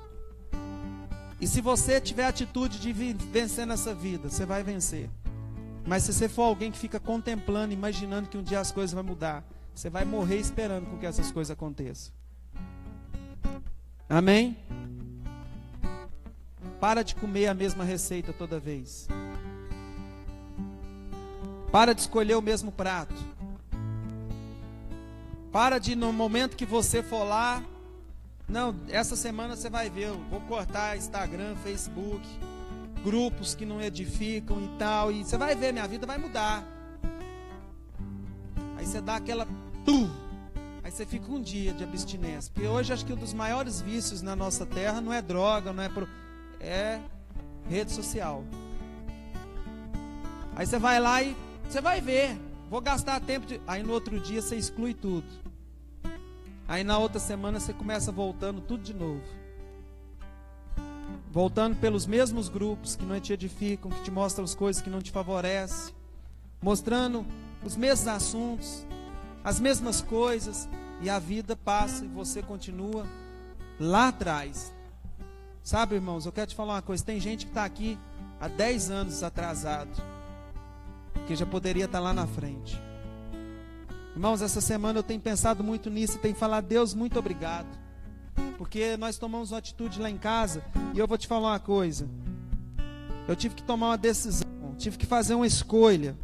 Speaker 1: E se você tiver a atitude de vencer nessa vida, você vai vencer. Mas se você for alguém que fica contemplando, imaginando que um dia as coisas vão mudar, você vai morrer esperando com que essas coisas aconteçam. Amém? Para de comer a mesma receita toda vez. Para de escolher o mesmo prato. Para de, no momento que você for lá, não, essa semana você vai ver, eu vou cortar Instagram, Facebook, grupos que não edificam e tal, e você vai ver, minha vida vai mudar. Aí você dá aquela aí você fica um dia de abstinência. Porque hoje acho que um dos maiores vícios na nossa terra não é droga, não é rede social. Aí você vai lá e você vai ver, vou gastar tempo aí no outro dia você exclui tudo. Aí na outra semana você começa voltando tudo de novo. Voltando pelos mesmos grupos que não te edificam, que te mostram as coisas que não te favorecem, mostrando os mesmos assuntos, as mesmas coisas, e a vida passa e você continua lá atrás. Sabe, irmãos, eu quero te falar uma coisa: tem gente que está aqui há 10 anos atrasado, que já poderia estar lá na frente. Irmãos, essa semana eu tenho pensado muito nisso e tenho falado: Deus, muito obrigado, porque nós tomamos uma atitude lá em casa. E eu vou te falar uma coisa: eu tive que tomar uma decisão, tive que fazer uma escolha.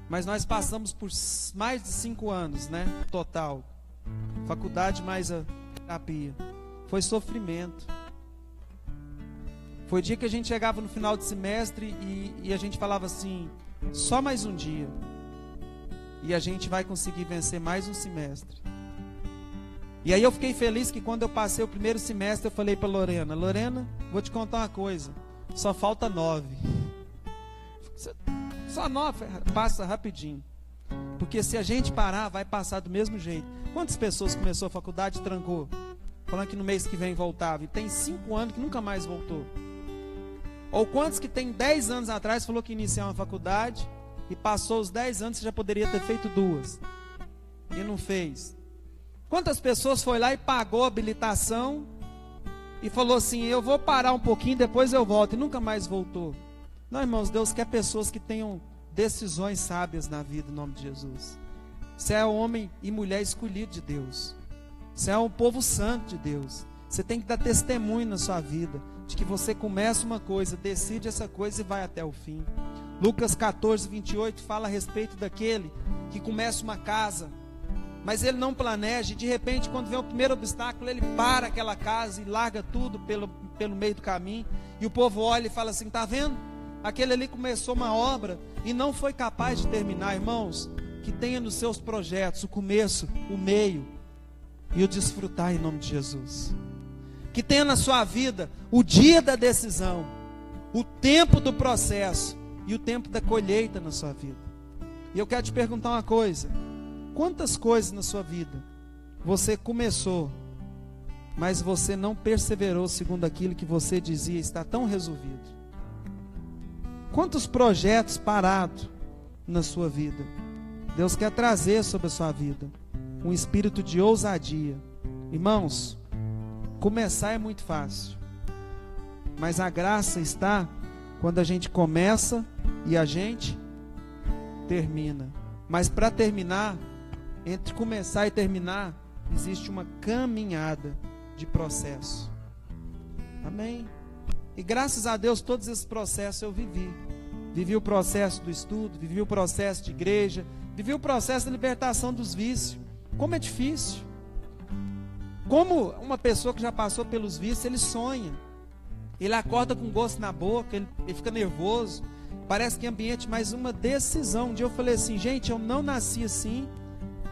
Speaker 1: Mas nós passamos por mais de 5 anos, né? Total. Faculdade mais a terapia. Foi sofrimento. Foi o dia que a gente chegava no final de semestre e a gente falava assim: só mais um dia. E a gente vai conseguir vencer mais um semestre. E aí eu fiquei feliz que quando eu passei o primeiro semestre, eu falei para Lorena: Lorena, vou te contar uma coisa, só falta 9. Só 9, passa rapidinho. Porque se a gente parar, vai passar do mesmo jeito. Quantas pessoas começou a faculdade e trancou, falando que no mês que vem voltava, e tem 5 anos que nunca mais voltou? Ou quantos que tem 10 anos atrás falou que ia iniciar uma faculdade e passou os 10 anos, você já poderia ter feito 2 e não fez? Quantas pessoas foi lá e pagou a habilitação e falou assim: eu vou parar um pouquinho, depois eu volto, e nunca mais voltou? Não, irmãos, Deus quer pessoas que tenham decisões sábias na vida, em nome de Jesus. Você é homem e mulher escolhido de Deus. Você é um povo santo de Deus. Você tem que dar testemunho na sua vida de que você começa uma coisa, decide essa coisa e vai até o fim. Lucas 14, 28 fala a respeito daquele que começa uma casa mas ele não planeja, e de repente, quando vem o primeiro obstáculo, ele para aquela casa e larga tudo pelo meio do caminho, e o povo olha e fala assim: está vendo? Aquele ali começou uma obra e não foi capaz de terminar. Irmãos, que tenha nos seus projetos o começo, o meio e o desfrutar em nome de Jesus. Que tenha na sua vida o dia da decisão, o tempo do processo e o tempo da colheita na sua vida. E eu quero te perguntar uma coisa: quantas coisas na sua vida você começou, mas você não perseverou segundo aquilo que você dizia estar tão resolvido? Quantos projetos parados na sua vida? Deus quer trazer sobre a sua vida um espírito de ousadia. Irmãos, começar é muito fácil, mas a graça está quando a gente começa e a gente termina. Mas para terminar, entre começar e terminar, existe uma caminhada de processo. Amém? E graças a Deus todos esses processos eu vivi. Vivi o processo do estudo, vivi o processo de igreja, vivi o processo da libertação dos vícios. Como é difícil. Como uma pessoa que já passou pelos vícios, ele sonha. Ele acorda com gosto na boca, ele fica nervoso. Parece que é ambiente, mas uma decisão. Um dia eu falei assim: gente, eu não nasci assim.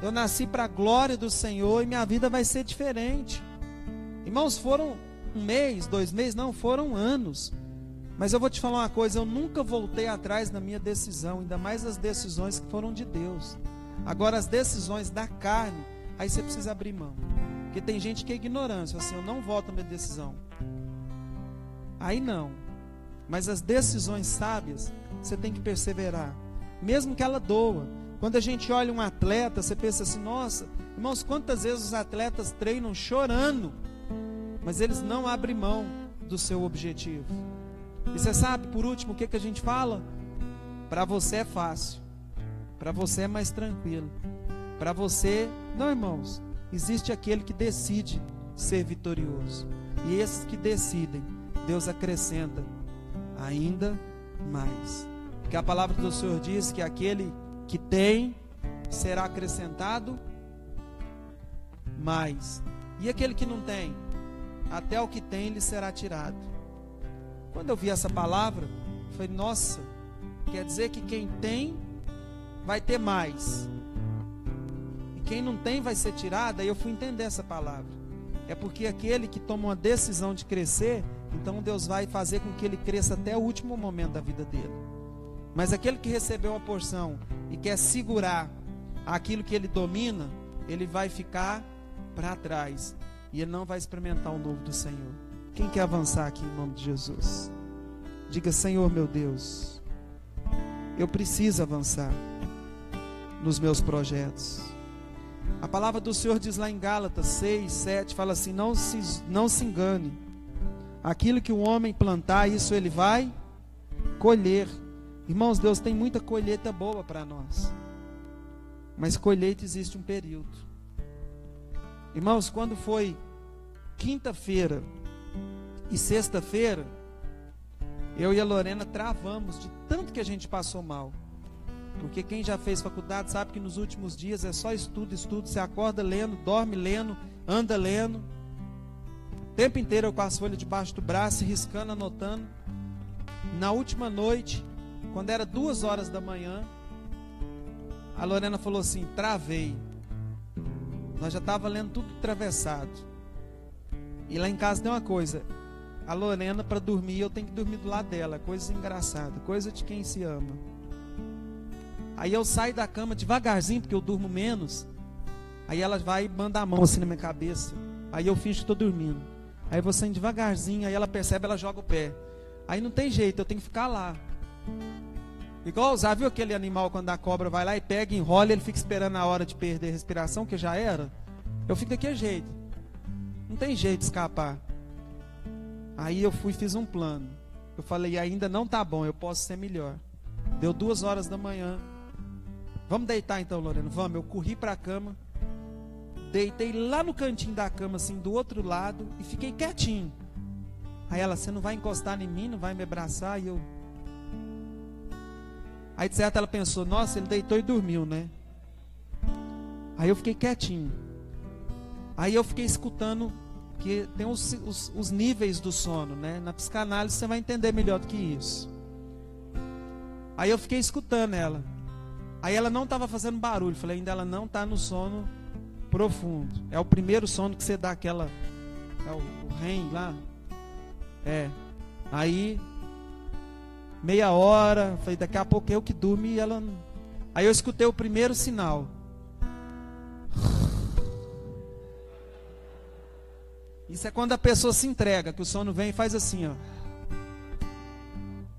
Speaker 1: Eu nasci para a glória do Senhor e minha vida vai ser diferente. Irmãos, foram 1 mês, 2 meses, não, foram anos. Mas eu vou te falar uma coisa: eu nunca voltei atrás na minha decisão, ainda mais as decisões que foram de Deus. Agora, as decisões da carne, aí você precisa abrir mão. Porque tem gente que é ignorância, assim: eu não volto na minha decisão. Aí não. Mas as decisões sábias, você tem que perseverar, mesmo que ela doa. Quando a gente olha um atleta, você pensa assim: nossa, irmãos, quantas vezes os atletas treinam chorando, mas eles não abrem mão do seu objetivo. E você sabe, por último, o que a gente fala? Para você é fácil, para você é mais tranquilo, para você, não, irmãos, existe aquele que decide ser vitorioso, e esses que decidem, Deus acrescenta ainda mais, porque a palavra do Senhor diz que aquele que tem será acrescentado mais, e aquele que não tem, até o que tem lhe será tirado. Quando eu vi essa palavra, eu falei: nossa, quer dizer que quem tem vai ter mais, e quem não tem vai ser tirado. Aí eu fui entender essa palavra. É porque aquele que toma uma decisão de crescer, então Deus vai fazer com que ele cresça até o último momento da vida dele. Mas aquele que recebeu a porção e quer segurar aquilo que ele domina, ele vai ficar para trás e ele não vai experimentar o novo do Senhor. Quem quer avançar aqui em nome de Jesus? Diga: Senhor meu Deus, eu preciso avançar nos meus projetos. A palavra do Senhor diz lá em Gálatas 6, 7, fala assim: não se engane, aquilo que o homem plantar, isso ele vai colher. Irmãos, Deus tem muita colheita boa para nós, mas colheita existe um período. Irmãos, quando foi quinta-feira e sexta-feira, eu e a Lorena travamos de tanto que a gente passou mal. Porque quem já fez faculdade sabe que nos últimos dias é só estudo, estudo. Você acorda lendo, dorme lendo, anda lendo. O tempo inteiro eu com as folhas debaixo do braço, riscando, anotando. Na última noite, quando era 2 horas da manhã, a Lorena falou assim: travei. Nós já estávamos lendo tudo atravessado. E lá em casa tem uma coisa: a Lorena, para dormir, eu tenho que dormir do lado dela. Coisa engraçada, coisa de quem se ama. Aí eu saio da cama devagarzinho, porque eu durmo menos. Aí ela vai e manda a mão assim na minha cabeça. Aí eu finjo que estou dormindo. Aí eu vou saindo devagarzinho, aí ela percebe, ela joga o pé. Aí não tem jeito, eu tenho que ficar lá. Igual, já viu aquele animal quando a cobra vai lá e pega, enrola, ele fica esperando a hora de perder a respiração, que já era? Eu fico daquele jeito. Não tem jeito de escapar. Aí eu fui e fiz um plano. Eu falei: ainda não tá bom, eu posso ser melhor. Deu 2 horas da manhã. Vamos deitar então, Lorena? Vamos. Eu corri para a cama, deitei lá no cantinho da cama, assim, do outro lado, e fiquei quietinho. Aí ela: você não vai encostar em mim, não vai me abraçar? E eu... Aí de certo ela pensou: nossa, ele deitou e dormiu, né? Aí eu fiquei quietinho. Aí eu fiquei escutando, que tem os níveis do sono, né? Na psicanálise você vai entender melhor do que isso. Aí eu fiquei escutando ela. Aí ela não estava fazendo barulho. Falei, ainda ela não está no sono profundo. É o primeiro sono que você dá aquela... É o REM lá. Aí, meia hora, falei, daqui a pouco eu que durmo e ela... Aí eu escutei o primeiro sinal. Isso é quando a pessoa se entrega, que o sono vem e faz assim, ó.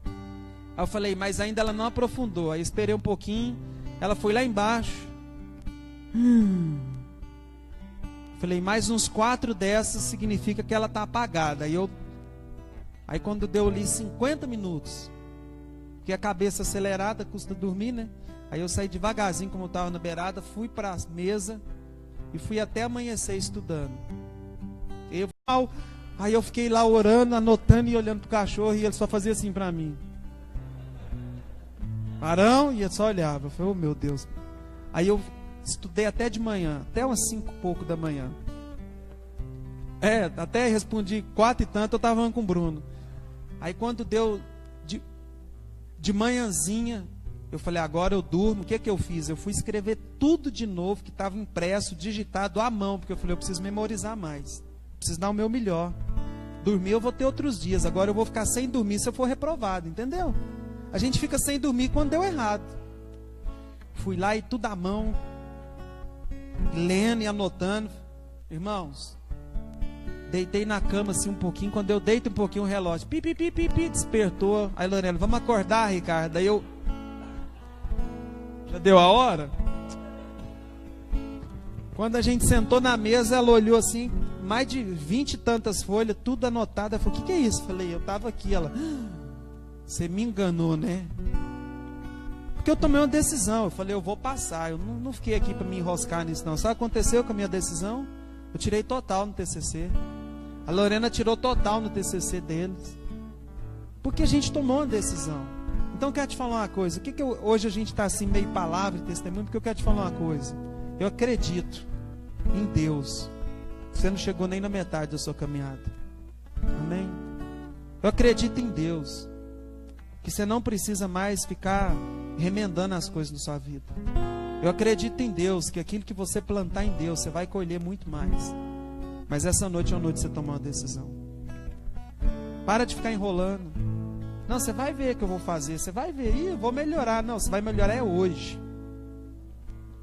Speaker 1: Aí eu falei, mas ainda ela não aprofundou. Aí esperei um pouquinho, ela foi lá embaixo. Falei, mais uns 4 dessas significa que ela está apagada. Aí quando deu ali 50 minutos, porque a cabeça acelerada custa dormir, né? Aí eu saí devagarzinho, como eu estava na beirada, fui para a mesa e fui até amanhecer estudando. Aí eu fiquei lá orando, anotando e olhando para o cachorro, e ele só fazia assim para mim. Arão, e ele só olhava. Eu falei, oh meu Deus. Aí eu estudei até de manhã, até umas 5 e pouco da manhã. Até respondi 4 e tanto, eu estava falando com o Bruno. Aí quando deu de manhãzinha, eu falei, agora eu durmo. O que eu fiz? Eu fui escrever tudo de novo que estava impresso, digitado à mão, porque eu falei, eu preciso memorizar mais. Preciso dar o meu melhor. Dormir eu vou ter outros dias. Agora eu vou ficar sem dormir se eu for reprovado, entendeu? A gente fica sem dormir quando deu errado. Fui lá e tudo à mão, lendo e anotando. Irmãos, deitei na cama assim um pouquinho. Quando eu deito um pouquinho, o relógio pi, despertou. Aí Lorena, vamos acordar, Ricardo. Aí eu... Já deu a hora? Quando a gente sentou na mesa, ela olhou assim, mais de 20 e tantas folhas, tudo anotado. Ela falou, o que é isso? Eu falei, eu estava aqui. Ela, você me enganou, né? Porque eu tomei uma decisão. Eu falei, eu vou passar. Eu não fiquei aqui para me enroscar nisso, não. Sabe o que aconteceu com a minha decisão? Eu tirei total no TCC. A Lorena tirou total no TCC deles. Porque a gente tomou uma decisão. Então eu quero te falar uma coisa. Hoje a gente está assim, meio palavra e testemunho, porque eu quero te falar uma coisa. Eu acredito em Deus. Você não chegou nem na metade da sua caminhada. Amém? Eu acredito em Deus. Que você não precisa mais ficar remendando as coisas na sua vida. Eu acredito em Deus, que aquilo que você plantar em Deus, você vai colher muito mais. Mas essa noite é uma noite de você tomar uma decisão. Para de ficar enrolando. Não, você vai ver o que eu vou fazer. Você vai ver, eu vou melhorar. Não, você vai melhorar é hoje.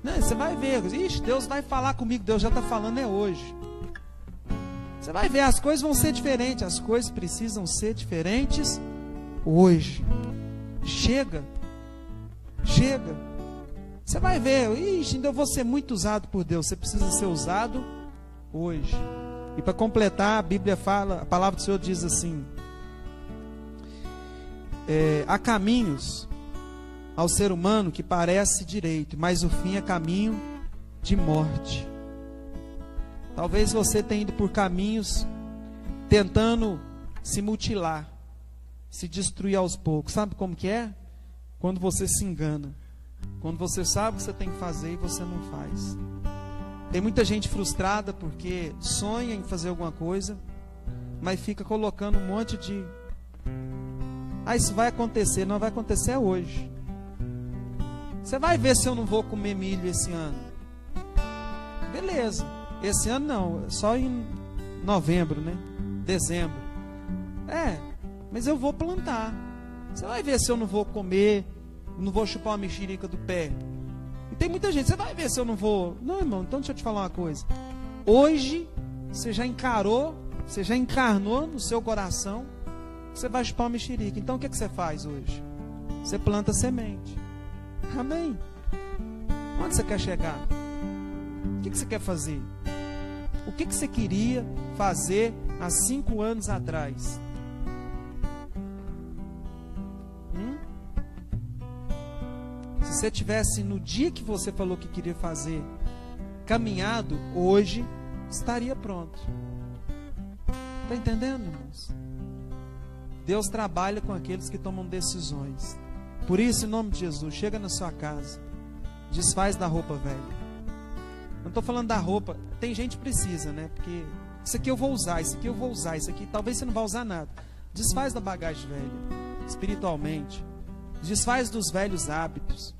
Speaker 1: Não, você vai ver, ixi, Deus vai falar comigo. Deus já está falando é hoje. Você vai ver, as coisas vão ser diferentes. As coisas precisam ser diferentes hoje. Chega. Você vai ver, ixi, ainda eu vou ser muito usado por Deus. Você precisa ser usado hoje. E para completar, a Bíblia fala, a palavra do Senhor diz assim: há caminhos ao ser humano que parece direito, mas o fim é caminho de morte. Talvez você tenha ido por caminhos tentando se mutilar, se destruir aos poucos. Sabe como que é? Quando você se engana. Quando você sabe o que você tem que fazer e você não faz. Tem muita gente frustrada porque sonha em fazer alguma coisa, mas fica colocando um monte de... isso vai acontecer. Não vai acontecer hoje. Você vai ver se eu não vou comer milho esse ano. Beleza. Esse ano não, só em novembro, né? Dezembro. Mas eu vou plantar. Você vai ver se eu não vou comer, não vou chupar uma mexerica do pé. E tem muita gente, você vai ver se eu não vou... Não, irmão, então deixa eu te falar uma coisa. Hoje, você já encarou, você já encarnou no seu coração, você vai chupar uma mexerica. Então o que você faz hoje? Você planta semente. Amém? Onde você quer chegar? O que você quer fazer? O que você queria fazer há 5 anos atrás? Se você tivesse no dia que você falou que queria fazer, caminhado, hoje estaria pronto. Está entendendo, irmãos? Deus trabalha com aqueles que tomam decisões. Por isso, em nome de Jesus, chega na sua casa, desfaz da roupa velha. Não estou falando da roupa. Tem gente que precisa, né? Porque isso aqui eu vou usar, isso aqui eu vou usar, isso aqui talvez você não vá usar nada. Desfaz da bagagem velha, espiritualmente. Desfaz dos velhos hábitos.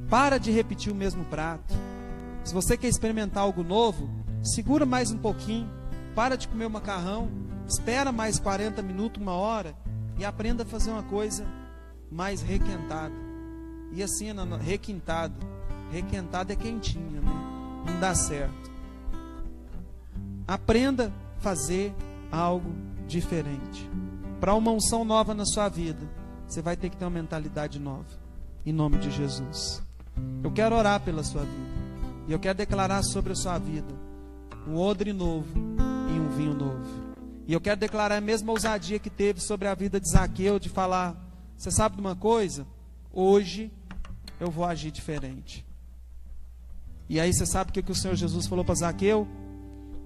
Speaker 1: Para de repetir o mesmo prato. Se você quer experimentar algo novo, segura mais um pouquinho. Para de comer o macarrão. Espera mais 40 minutos, 1 hora. E aprenda a fazer uma coisa mais requentada. E assim, requintada. Requentada é quentinha, né? Não dá certo. Aprenda a fazer algo diferente. Para uma unção nova na sua vida, você vai ter que ter uma mentalidade nova. Em nome de Jesus. Eu quero orar pela sua vida. E eu quero declarar sobre a sua vida um odre novo e um vinho novo. E eu quero declarar a mesma ousadia que teve sobre a vida de Zaqueu, de falar, você sabe de uma coisa? Hoje eu vou agir diferente. E aí você sabe o que o Senhor Jesus falou para Zaqueu?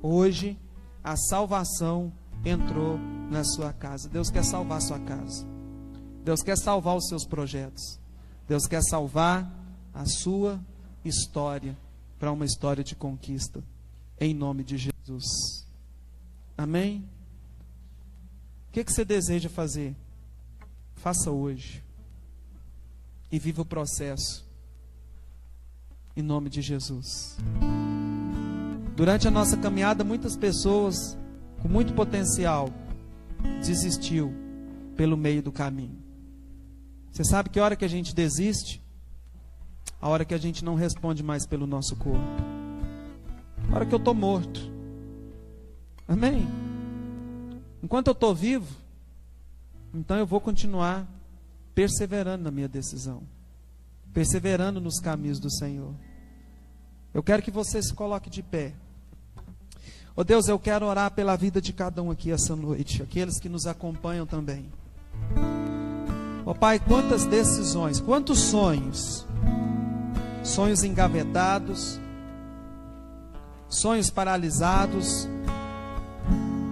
Speaker 1: Hoje a salvação entrou na sua casa. Deus quer salvar a sua casa. Deus quer salvar os seus projetos. Deus quer salvar a sua história para uma história de conquista. Em nome de Jesus. Amém? O que você deseja fazer? Faça hoje. E viva o processo. Em nome de Jesus. Durante a nossa caminhada, muitas pessoas com muito potencial desistiu pelo meio do caminho. Você sabe que hora que a gente desiste? A hora que a gente não responde mais pelo nosso corpo. A hora que eu estou morto. Amém? Enquanto eu estou vivo, então eu vou continuar perseverando na minha decisão. Perseverando nos caminhos do Senhor. Eu quero que você se coloque de pé. Oh Deus, eu quero orar pela vida de cada um aqui essa noite. Aqueles que nos acompanham também. Oh Pai, quantas decisões, quantos sonhos. Sonhos engavetados. Sonhos paralisados.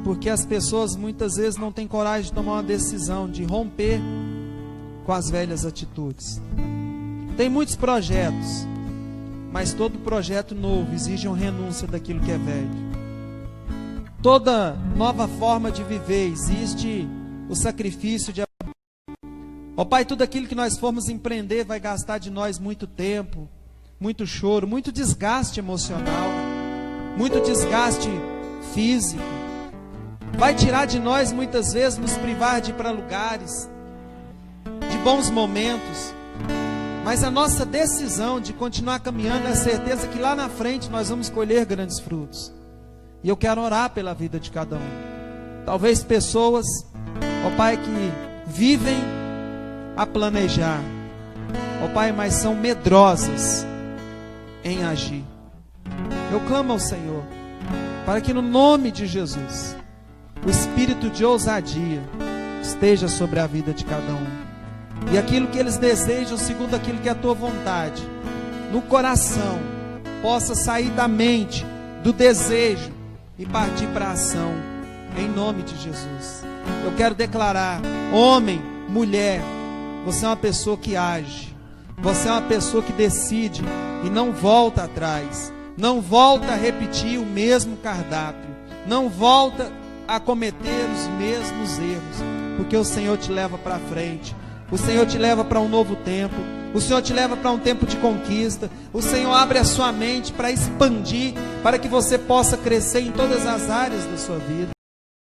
Speaker 1: Porque as pessoas muitas vezes não têm coragem de tomar uma decisão, de romper com as velhas atitudes. Tem muitos projetos, mas todo projeto novo exige uma renúncia daquilo que é velho. Toda nova forma de viver existe o sacrifício de... Ó Pai, tudo aquilo que nós formos empreender vai gastar de nós muito tempo, muito choro, muito desgaste emocional, muito desgaste físico. Vai tirar de nós muitas vezes, nos privar de ir para lugares, de bons momentos. Mas a nossa decisão de continuar caminhando é a certeza que lá na frente nós vamos colher grandes frutos. E eu quero orar pela vida de cada um. Talvez pessoas, ó Pai, que vivem a planejar, ó Pai, mas são medrosas em agir. Eu clamo ao Senhor, para que no nome de Jesus, o espírito de ousadia esteja sobre a vida de cada um. E aquilo que eles desejam, segundo aquilo que é a tua vontade, no coração, possa sair da mente, do desejo, e partir para a ação, em nome de Jesus. Eu quero declarar, homem, mulher, você é uma pessoa que age, você é uma pessoa que decide, e não volta atrás, não volta a repetir o mesmo cardápio, não volta a cometer os mesmos erros, porque o Senhor te leva para frente. O Senhor te leva para um novo tempo. O Senhor te leva para um tempo de conquista. O Senhor abre a sua mente para expandir, para que você possa crescer em todas as áreas da sua vida.